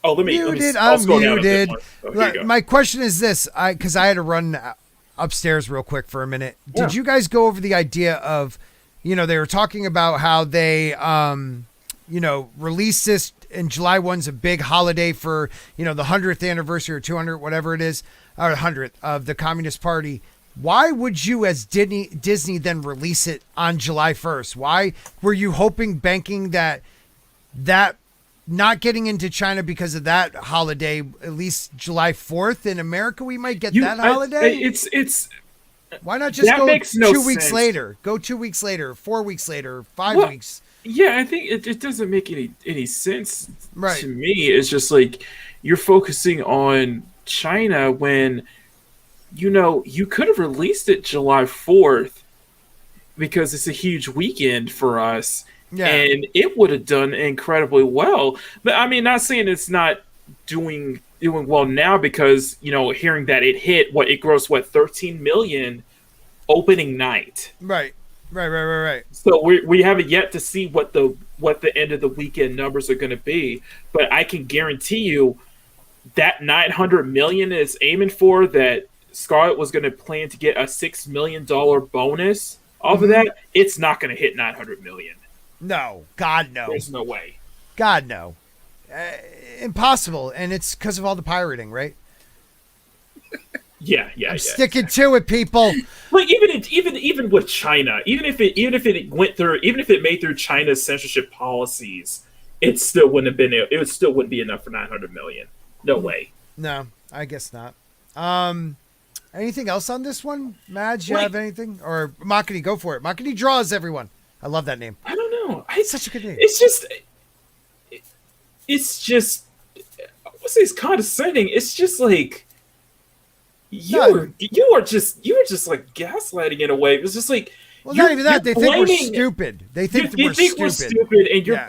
Oh, let me I'm muted. My question is this, because I had to run upstairs real quick for a minute. Did you guys go over the idea of, they were talking about how they... release this in July 1's a big holiday for, the 100th anniversary or 200, whatever it is, or 100th of the Communist Party. Why would you, as Disney, then release it on July 1st? Why were you banking that not getting into China because of that holiday, at least July 4th in America, we might get that holiday? It's why not just go makes no 2 weeks sense. later? Go 2 weeks later, 4 weeks later, 5 weeks. Yeah, I think it doesn't make any sense right. to me. It's just like you're focusing on China when, you could have released it July 4th because it's a huge weekend for us. Yeah. And it would have done incredibly well. But I mean, not saying it's not doing well now because, hearing that it hit, it grossed, 13 million opening night. Right. So we haven't yet to see what the end of the weekend numbers are going to be, but I can guarantee you that 900 million is aiming for. That Scarlett was going to plan to get a $6 million bonus off of that. It's not going to hit 900 million. No, God no. There's no way. God no. Impossible, and it's because of all the pirating, right? Yeah. I'm sticking to it, people. Like even with China, even if it made through China's censorship policies, it still wouldn't be enough for 900 million. No way. No, I guess not. Anything else on this one, Madge? You have anything? Or Makini, go for it. Makini draws everyone. I love that name. I don't know. It's such a good name. It's just. I would say it's condescending. It's just like. You are just like gaslighting in a way. It's just like not even that. They think we're stupid. They think we're stupid, and you're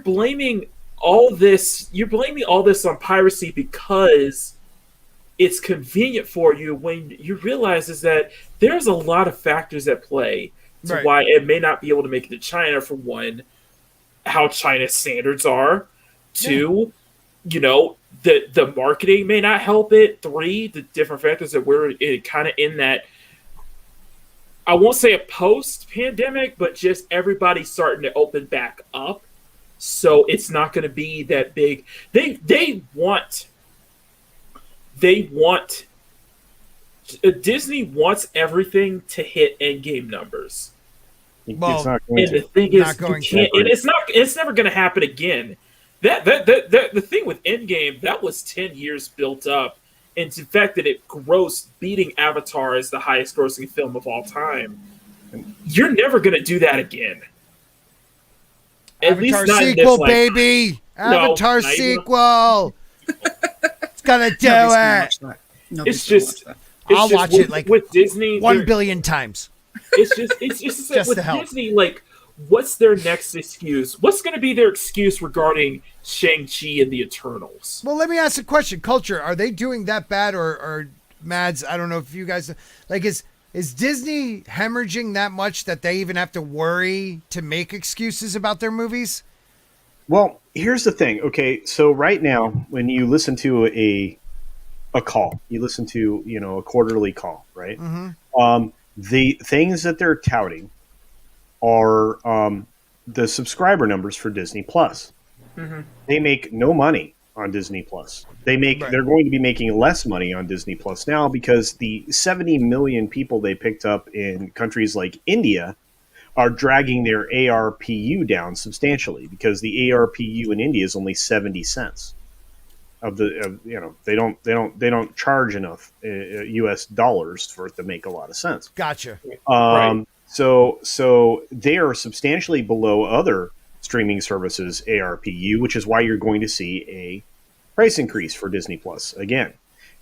blaming all this. You're blaming all this on piracy because it's convenient for you. When you realize is that there's a lot of factors at play to why it may not be able to make it to China. For one, how China's standards are. Two, the marketing may not help it. 3, the different factors that we're kind of in that, I won't say a post-pandemic, but just everybody starting to open back up. So it's not going to be that big. They want Disney wants everything to hit endgame numbers. Well, it's not going and the thing is, it's never going to happen again. The thing with Endgame, that was 10 years built up, and the fact that it grossed, beating Avatar as the highest grossing film of all time, you're never going to do that again. At least Avatar not in sequel, this, like, baby. Avatar not even- sequel. It's gonna do Nobody's gonna it. watch that. Nobody's It's gonna just, watch that. it's I'll just watch with, it like with Disney. 1 billion times. It's just Just like to with help. Disney, like, what's their next excuse? What's going to be their excuse regarding Shang-Chi and the Eternals? Well, let me ask a question. Culture, are they doing that bad, or Mads? I don't know if you guys like. Is Disney hemorrhaging that much that they even have to worry to make excuses about their movies? Well, here's the thing. Okay, so right now, when you listen to a call, you listen to a quarterly call, right? Mm-hmm. The things that they're touting are the subscriber numbers for Disney Plus. Mm-hmm. They make no money on Disney Plus. They're going to be making less money on Disney Plus now because the 70 million people they picked up in countries like India are dragging their ARPU down substantially because the ARPU in India is only 70 cents. They don't charge enough US dollars for it to make a lot of sense. Gotcha. Right. So they are substantially below other streaming services ARPU, which is why you're going to see a price increase for Disney Plus. Again,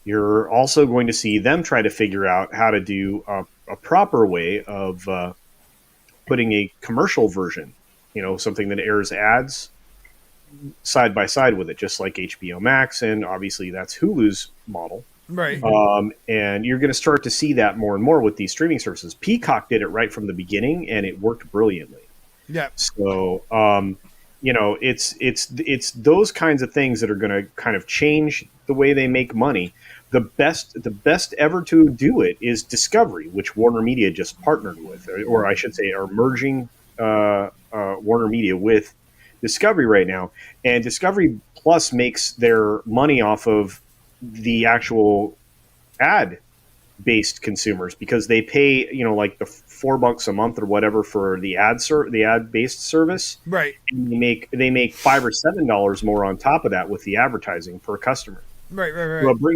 you're also going to see them try to figure out how to do a proper way of putting a commercial version, something that airs ads side by side with it, just like HBO Max, and obviously that's Hulu's model. Right. And you're going to start to see that more and more with these streaming services. Peacock did it right from the beginning, and it worked brilliantly. Yeah. So, it's those kinds of things that are going to kind of change the way they make money. The best ever to do it is Discovery, which Warner Media just partnered with, or I should say, are merging Warner Media with Discovery right now. And Discovery Plus makes their money off of the actual ad-based consumers because they pay, like the $4 a month or whatever for the ad-based service. Right. And they make $5 or $7 more on top of that with the advertising per customer. Right.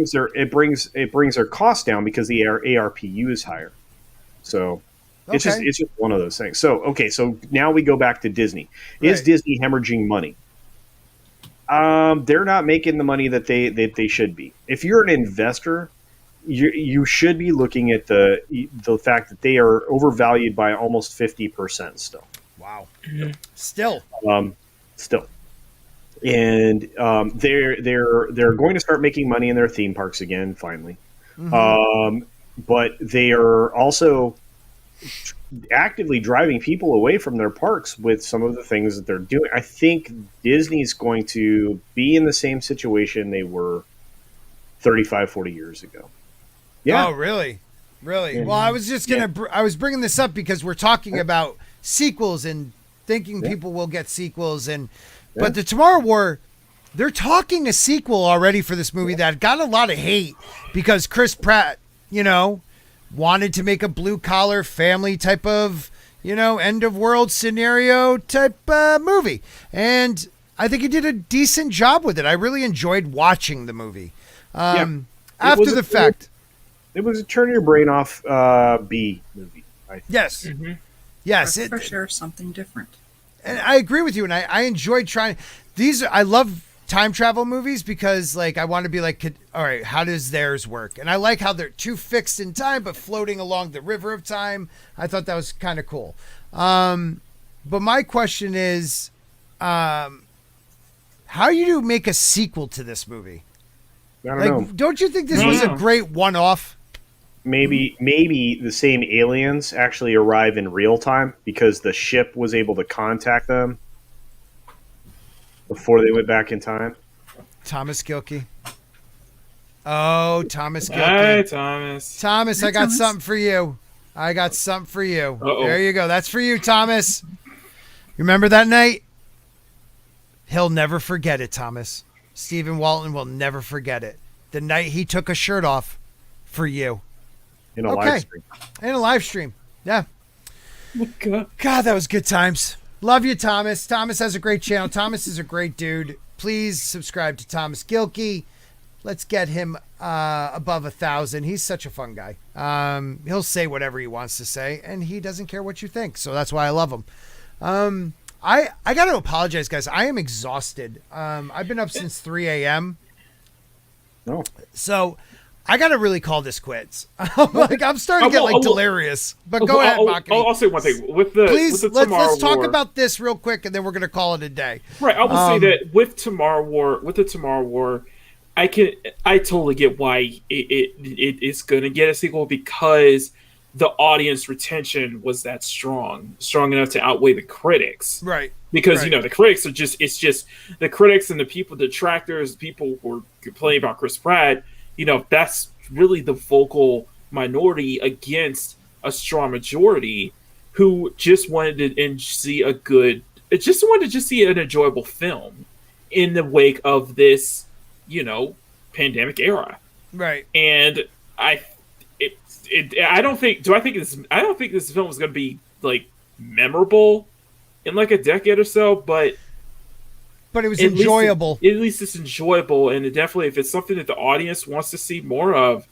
So it brings their cost down because the ARPU is higher. So it's just one of those things. So now we go back to Disney. Is Disney hemorrhaging money? They're not making the money that they should be. If you're an investor, you should be looking at the fact that they are overvalued by almost 50% still. Wow. Still. Still. And they're going to start making money in their theme parks again, finally. Mm-hmm. But they are also actively driving people away from their parks with some of the things that they're doing. I think Disney's going to be in the same situation they were 35, 40 years ago. Yeah. Oh, really? Really? Yeah. Well, I was just I was bringing this up because we're talking about sequels and thinking people will get sequels. But the Tomorrow War, they're talking a sequel already for this movie that got a lot of hate because Chris Pratt, wanted to make a blue-collar family type of, end-of-world scenario type movie. And I think he did a decent job with it. I really enjoyed watching the movie. After the fact. It was a turn your brain off B movie. Yes. Mm-hmm. Yes. For sure, something different. And I agree with you. And I enjoyed trying. I love time travel movies because I want to be like, all right, how does theirs work? And I like how they're too fixed in time, but floating along the river of time. I thought that was kind of cool. But my question is, how do you make a sequel to this movie? I don't know. Don't you think this was a great one-off? Maybe the same aliens actually arrive in real time because the ship was able to contact them before they went back in time. Thomas Gilkey. Oh, Thomas Gilkey. Hi, Thomas. Thomas, I got something for you. Uh-oh. There you go. That's for you, Thomas. Remember that night? He'll never forget it, Thomas. Stephen Walton will never forget it. The night he took a shirt off for you. In a live stream. In a live stream. Yeah. Oh, God. God, that was good times. Love you, Thomas. Thomas has a great channel. Thomas is a great dude. Please subscribe to Thomas Gilkey. let's get him above 1,000. He's such a fun guy. He'll say whatever he wants to say, and he doesn't care what you think. So that's why I love him. I got to apologize, guys. I am exhausted. I've been up since 3 a.m. Oh. So I got to really call this quits. I'm starting to get delirious. But go ahead, Maki. I'll say one thing. Please, let's talk War, about this real quick, and then we're going to call it a day. Right. I will say that with the Tomorrow War, I totally get why it is going to get a sequel, because the audience retention was that strong enough to outweigh the critics. Right. Because, the critics are it's just the critics and the people, the detractors, people who are complaining about Chris Pratt, that's really the vocal minority against a strong majority who just wanted to see an enjoyable film in the wake of this, pandemic era. Right. And I don't think this film is going to be like memorable in like a decade or so, but it was enjoyable. At least it's enjoyable, and definitely if it's something that the audience wants to see more of,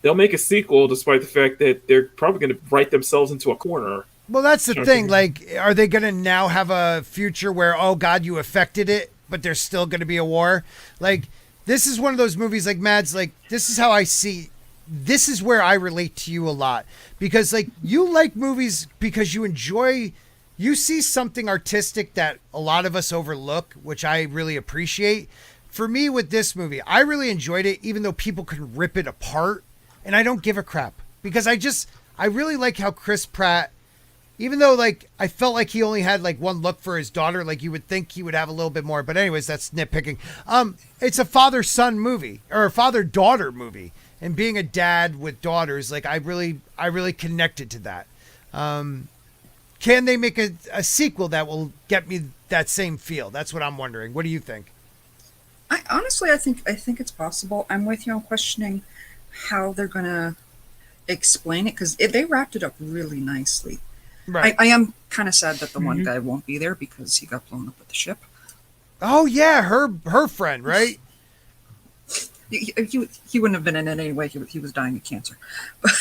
they'll make a sequel, despite the fact that they're probably going to write themselves into a corner. Well, that's the thing. Like, are they going to now have a future where, oh God, you affected it, but there's still going to be a war? Like, this is one of those movies, like Mads, like, this is how I see. This is where I relate to you a lot, because like you like movies because you see something artistic that a lot of us overlook, which I really appreciate. For me with this movie, I really enjoyed it, even though people could rip it apart, and I don't give a crap, because I really like how Chris Pratt, even though like I felt like he only had like one look for his daughter, like you would think he would have a little bit more, but anyways, that's nitpicking. It's a father-son movie, or a father-daughter movie. And being a dad with daughters, like I really connected to that. Can they make a sequel that will get me that same feel? That's what I'm wondering. What do you think? I think it's possible. I'm with you on questioning how they're gonna explain it, because they wrapped it up really nicely. Right. I am kind of sad that the one guy won't be there because he got blown up with the ship. Oh yeah, her friend, right? He wouldn't have been in it anyway. He was dying of cancer.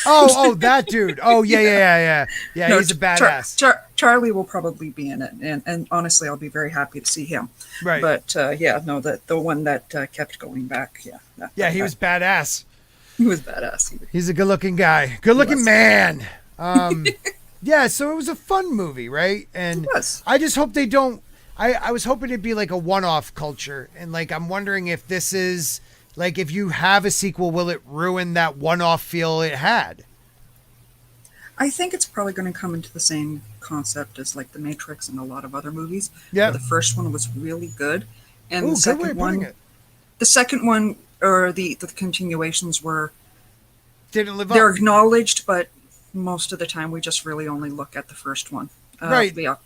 Oh, that dude. Oh, yeah. No, he's a badass. Charlie will probably be in it, and honestly, I'll be very happy to see him. Right. But the one that kept going back. Yeah. He was badass. He was badass. He's a good-looking guy. Good-looking man. Yeah. So it was a fun movie, right? And it was. I just hope they don't. I was hoping it'd be like a one-off culture, and like I'm wondering if this is. Like, if you have a sequel, will it ruin that one-off feel it had? I think it's probably going to come into the same concept as, like, The Matrix and a lot of other movies. Yeah. The first one was really good. And the second one, or the continuations were... Didn't live up. They're acknowledged, but most of the time we just really only look at the first one. Right. Yeah.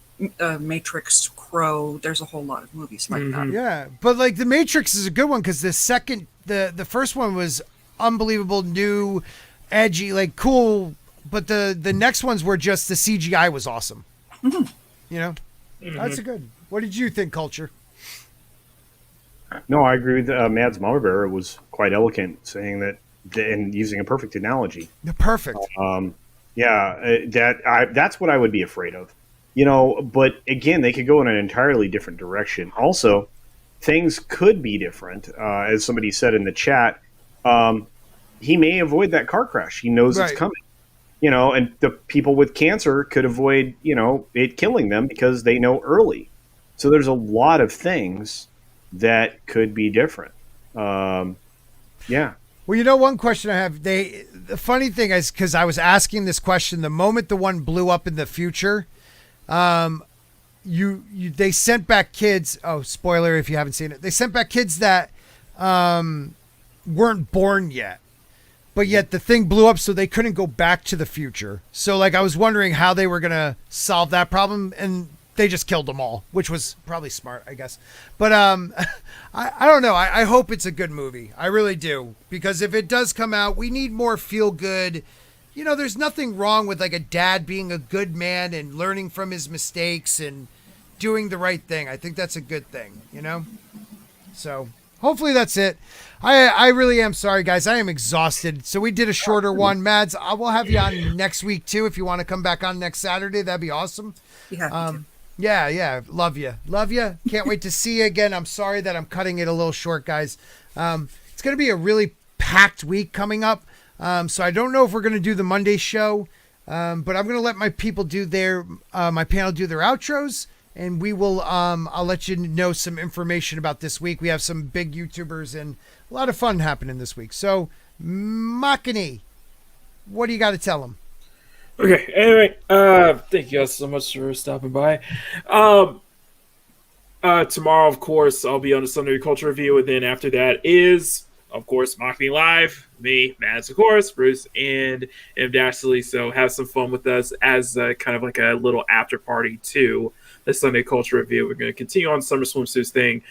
Matrix, Crow, there's a whole lot of movies like that. Yeah, but like The Matrix is a good one, because the first one was unbelievable, new, edgy, like cool, but the next ones were just the CGI was awesome. That's a good. What did you think, Culture? No, I agree with Mads Mauerbeer. Was quite eloquent, saying that, and using a perfect analogy. Perfect. That's what I would be afraid of. But again, they could go in an entirely different direction. Also, things could be different. As somebody said in the chat, he may avoid that car crash. He knows it's coming. And the people with cancer could avoid, it killing them because they know early. So there's a lot of things that could be different. Yeah. Well, one question I have, the funny thing is, because I was asking this question the moment the one blew up in the future, they sent back kids. Oh, spoiler if you haven't seen it. They sent back kids that weren't born yet, but yet the thing blew up, so they couldn't go back to the future. So, like, I was wondering how they were gonna solve that problem, and they just killed them all, which was probably smart, I guess. But I don't know. I hope it's a good movie. I really do, because if it does come out, we need more feel good. There's nothing wrong with like a dad being a good man and learning from his mistakes and doing the right thing. I think that's a good thing, So hopefully that's it. I really am sorry, guys. I am exhausted. So we did a shorter one. Mads, I will have you on next week too. If you want to come back on next Saturday, that'd be awesome. Yeah. Love you. Can't wait to see you again. I'm sorry that I'm cutting it a little short, guys. It's going to be a really packed week coming up. So I don't know if we're going to do the Monday show, but I'm going to let my people do my panel do their outros. And we will, I'll let you know some information about this week. We have some big YouTubers and a lot of fun happening this week. So, Makini, what do you got to tell them? Okay, anyway, thank you guys so much for stopping by. Tomorrow, of course, I'll be on the Sunday Culture Review, and then after that is, of course, Makini Live, me, Mads, of course, Bruce, and M. Dashley. So have some fun with us as kind of like a little after party to the Sunday Culture Review. We're going to continue on Summer Swimsuits thing.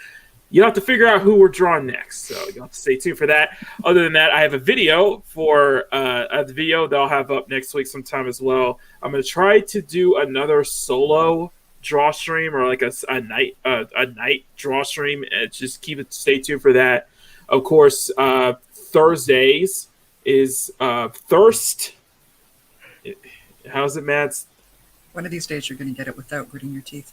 You have to figure out who we're drawing next, so you'll have to stay tuned for that. Other than that, I have a video for the video that I'll have up next week sometime as well. I'm going to try to do another solo draw stream or like a night draw stream. And just stay tuned for that. Of course, Thursdays is Thirst. How's it, Mads? One of these days you're going to get it without gritting your teeth.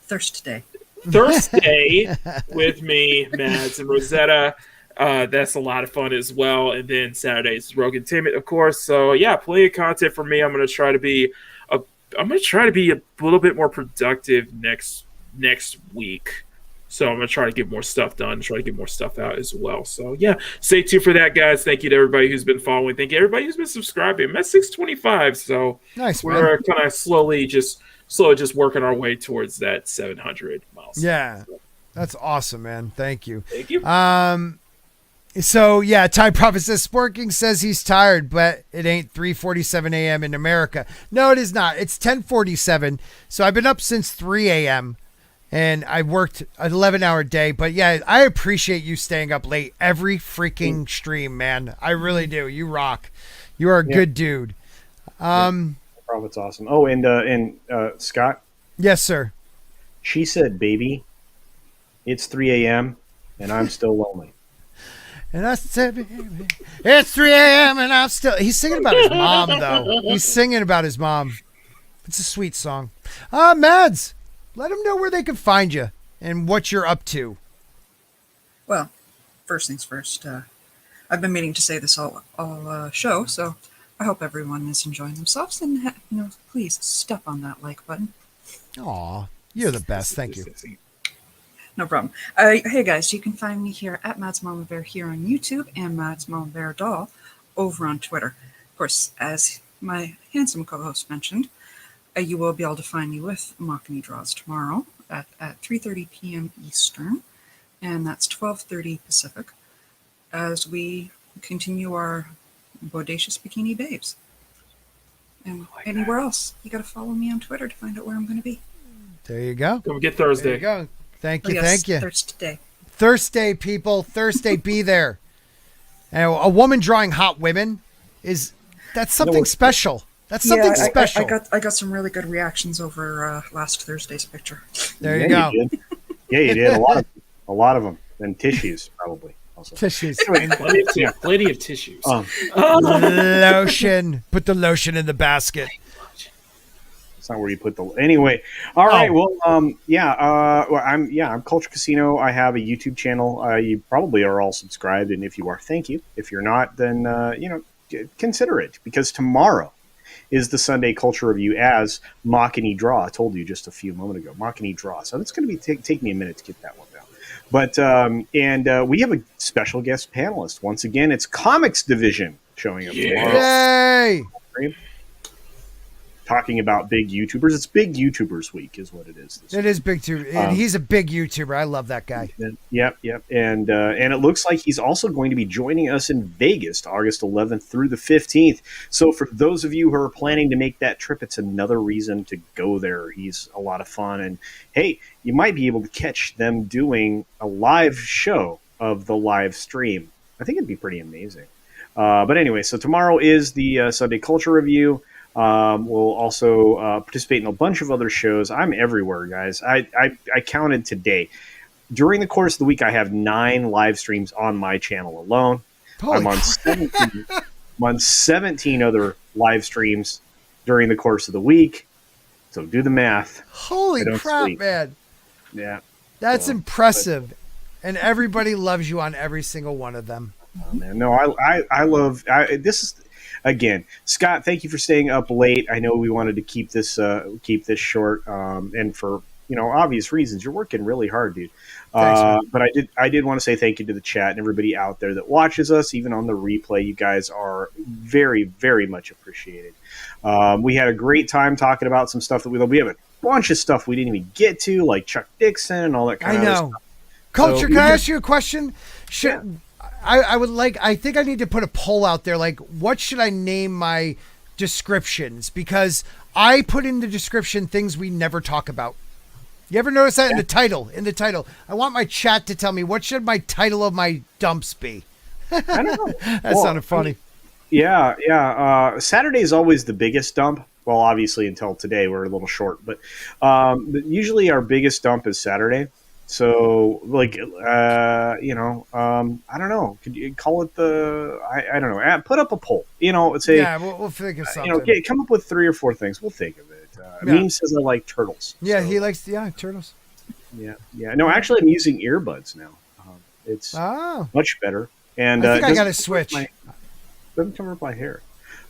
Thirst Day. Thursday with me, Mads, and Rosetta. That's a lot of fun as well. And then Saturdays is Rogue Entertainment, of course. So yeah, plenty of content for me. I'm going to try to be a little bit more productive next week. So I'm going to try to get more stuff done, try to get more stuff out as well. So yeah, stay tuned for that, guys. Thank you to everybody who's been following. Thank you to everybody who's been subscribing. I'm at 625, so nice, we're kind of slowly just working our way towards that 700 miles. Yeah, that's awesome, man. Thank you. Thank you. So yeah, Time Prophet says Sporking says he's tired, but it ain't 3:47 a.m. in America. No, it is not. It's 10:47. So I've been up since 3 a.m. and I worked an 11-hour day. But yeah, I appreciate you staying up late every freaking stream, man. I really do. You rock. You are a good dude. Prophet's awesome. Oh, and Scott. Yes, sir. She said, "Baby, it's 3 a.m. and I'm still lonely." And I said, it's 3 a.m. and I'm still... He's singing about his mom, though. He's singing about his mom. It's a sweet song. Mads, let them know where they can find you and what you're up to. Well, first things first. I've been meaning to say this all show, so I hope everyone is enjoying themselves. And, please step on that like button. Aw, you're the best. Thank you. No problem. Hey guys, you can find me here at Mads Mama Bear here on YouTube and Mads Mama Bear Doll over on Twitter. Of course, as my handsome co-host mentioned, you will be able to find me with Makini Draws tomorrow at 3:30 p.m. Eastern, and that's 12:30 Pacific, as we continue our bodacious bikini babes. And anywhere else, you got to follow me on Twitter to find out where I'm going to be. There you go. Don't forget Thursday. There you go. Thank you, yes, thank you. Thursday. Thursday, people. Thursday, be there. And a woman drawing hot women that's something special. That's something special. I got some really good reactions over last Thursday's picture. There you go. You did. A lot of them. And tissues, probably. Also. Tissues. Plenty of tissues. Lotion. Put the lotion in the basket. It's not where you put the. Anyway, all right. Well, I'm Culture Casino. I have a YouTube channel. You probably are all subscribed, and if you are, thank you. If you're not, then consider it, because tomorrow is the Sunday Culture Review as Makini Draw. I told you just a few moments ago, Makini Draw. So it's going to be take me a minute to get that one down. But we have a special guest panelist once again. It's Comics Division showing up tomorrow. Yay! Talking about big YouTubers. It's Big YouTubers Week is what it is. It is big too. He's a big YouTuber. I love that guy. Yep. And it looks like he's also going to be joining us in Vegas, August 11th through the 15th. So for those of you who are planning to make that trip, it's another reason to go there. He's a lot of fun. And hey, you might be able to catch them doing a live show of the live stream. I think it'd be pretty amazing. But anyway, so tomorrow is the Sunday Culture Review. We'll also participate in a bunch of other shows. I'm everywhere, guys. I counted today. during the course of the week, I have 9 live streams on my channel alone. Holy I'm on 17. I'm on 17 other live streams during the course of the week. So do the math. Holy crap, sleep. Man. Yeah. That's impressive. And everybody loves you on every single one of them. Oh, man. No, I love this is again, Scott, thank you for staying up late. I know we wanted to keep this short, and for obvious reasons. You're working really hard, dude. Thanks, but I did want to say thank you to the chat and everybody out there that watches us, even on the replay. You guys are very, very much appreciated. We had a great time talking about some stuff that we have a bunch of stuff we didn't even get to, like Chuck Dixon and all that kind of stuff. Culture, can I ask you a question? I think I need to put a poll out there. Like, what should I name my descriptions? Because I put in the description things we never talk about. You ever notice that in the title? In the title, I want my chat to tell me what should my title of my dumps be. I don't know. That sounded funny. Yeah. Saturday is always the biggest dump. Well, obviously until today we're a little short, but usually our biggest dump is Saturday. So, I don't know. Could you call it I don't know. Put up a poll. Say, yeah, we'll figure something. Come up with 3 or 4 things. We'll think of it. Meme says I like turtles. Yeah, so. he likes turtles. Yeah. No, actually, I'm using earbuds now. It's much better. And I think I got to switch. Doesn't cover up my hair.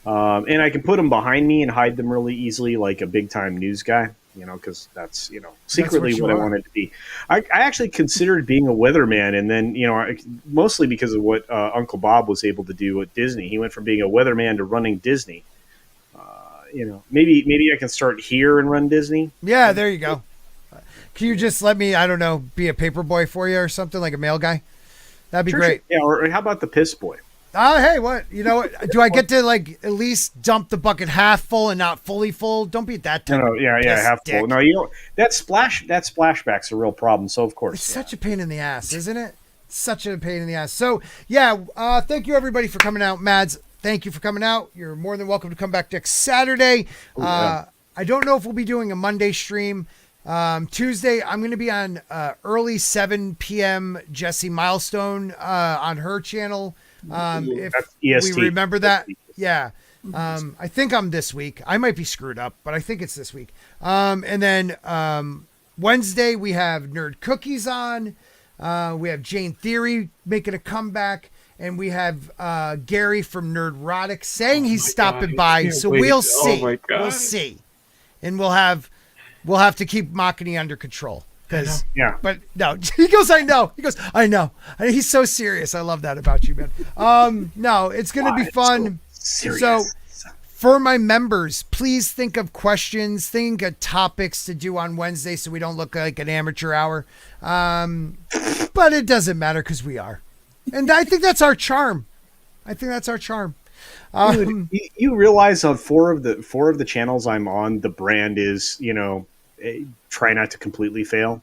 And I can put them behind me and hide them really easily, like a big time news guy. Because that's secretly what I wanted to be. I actually considered being a weatherman, and then mostly because of what Uncle Bob was able to do at Disney. He went from being a weatherman to running Disney. Maybe I can start here and run Disney. Yeah, there you go. Can you just let me, I don't know, be a paper boy for you or something, like a mail guy? That'd be great. Yeah, or how about the piss boy? Oh, hey, what? Do I get to at least dump the bucket half full and not fully full? Don't be that type. No, half dick. full. No, that splashback's a real problem. So of course, it's such a pain in the ass, isn't it? Such a pain in the ass. So yeah, thank you everybody for coming out, Mads. Thank you for coming out. You're more than welcome to come back next Saturday. I don't know if we'll be doing a Monday stream. Tuesday, I'm going to be on early 7 p.m. Jessie Milestone on her channel. If we remember that. Yeah. I think I'm this week. I might be screwed up, but I think it's this week. And then Wednesday, we have Nerd Cookies on. We have Jayne Theory making a comeback. And we have Gary from Nerdrotic saying he's stopping by. So we'll see. We'll see. And we'll have to keep Machini under control. But no, he goes, I know. He goes, I know. He's so serious. I love that about you, man. No, it's going to be fun. So for my members, please think of questions, think of topics to do on Wednesday so we don't look like an amateur hour. But it doesn't matter because we are. And I think that's our charm. Dude, you realize on four of the channels I'm on, the brand is, try not to completely fail.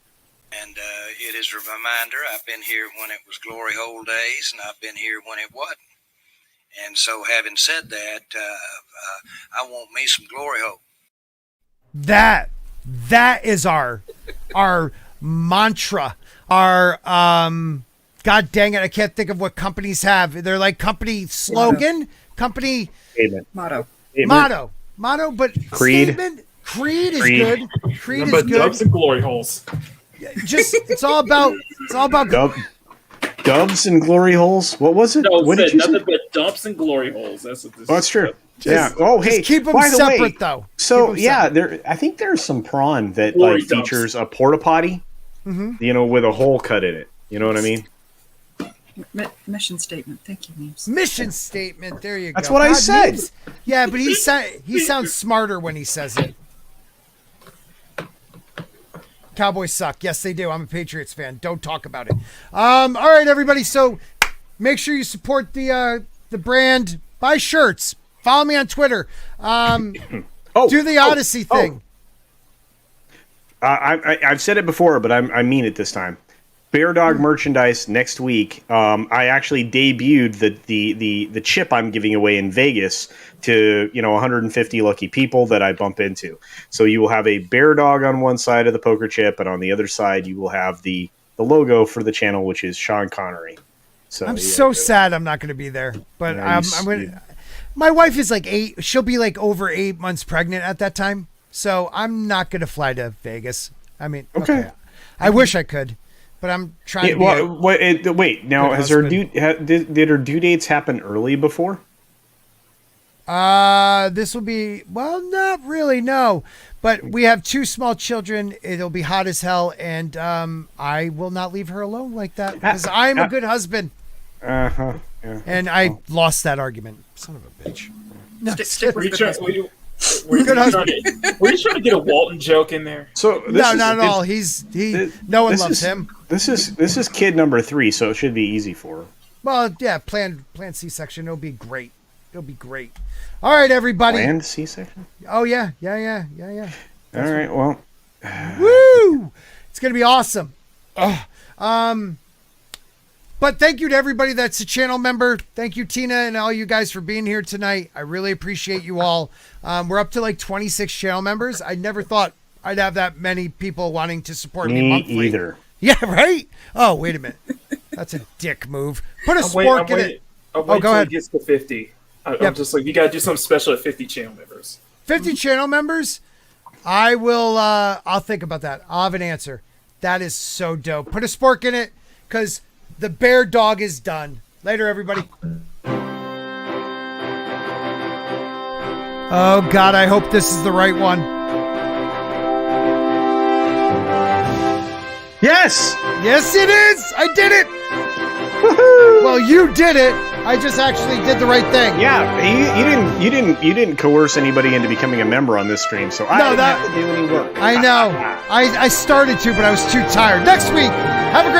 And it is a reminder, I've been here when it was glory hole days, and I've been here when it wasn't. And so having said that, I want me some glory hole. That is our mantra. Our God dang it, I can't think of what companies have. They're like company slogan, company motto, but creed. Statement. Creed is good. Creed is good. Dubs and glory holes. Just it's all about Dubs and glory holes. What was it? No, what did you nothing say? but dumps and glory holes. That's what this. Oh, that's true. Just, Oh, hey, keep them by the separate way, though. So I think there's some prawn that Glory features a porta potty, with a hole cut in it. You know what I mean? Mission statement. Thank you, Memes. Mission statement. There you go. That's what I said. Memes, yeah, but he sounds smarter when he says it. Cowboys suck. Yes, they do. I'm a Patriots fan. Don't talk about it. All right, everybody. So make sure you support the brand. Buy shirts. Follow me on Twitter. Do the Odyssey thing. I've said it before, but I mean it this time. Bear Dog merchandise next week. I actually debuted the chip I'm giving away in Vegas to 150 lucky people that I bump into. So you will have a Bear Dog on one side of the poker chip, and on the other side you will have the the logo for the channel, which is Sean Connery. So I'm so sad I'm not going to be there, but Yeah, I'm going to. My wife is like 8. She'll be like over 8 months pregnant at that time. So I'm not going to fly to Vegas. I mean, okay. I wish I could, but I'm trying to. Wait, now has her did her due dates happen early before? This will be, well, not really, no. But we have 2 small children. It'll be hot as hell, and I will not leave her alone like that because I'm a good husband. Yeah. And I lost that argument. Son of a bitch. No, Stick with Were you trying to get a Walton joke in there? So not at all. No one loves him. This is kid number 3, so it should be easy for her. Well, yeah, planned C-section. It'll be great. It'll be great. All right, everybody. Planned C-section? Oh yeah. All right, well. Woo! It's gonna be awesome. But thank you to everybody that's a channel member. Thank you, Tina, and all you guys for being here tonight. I really appreciate you all. We're up to like 26 channel members. I never thought I'd have that many people wanting to support me monthly. Either. Yeah, right? Oh, wait a minute. That's a dick move. Put a spork in it. I'll wait go till ahead. it gets to 50. I'm just like, you gotta do something special at 50 channel members. 50 channel members? I will, I'll think about that. I'll have an answer. That is so dope. Put a spork in it, because the bear dog is done. Later, everybody. Oh, God, I hope this is the right one. Yes! Yes, it is! I did it! Woohoo! Well, you did it. I just actually did the right thing. Yeah, you didn't coerce anybody into becoming a member on this stream, so I didn't have to do any work. I know. I started to, but I was too tired. Next week, have a great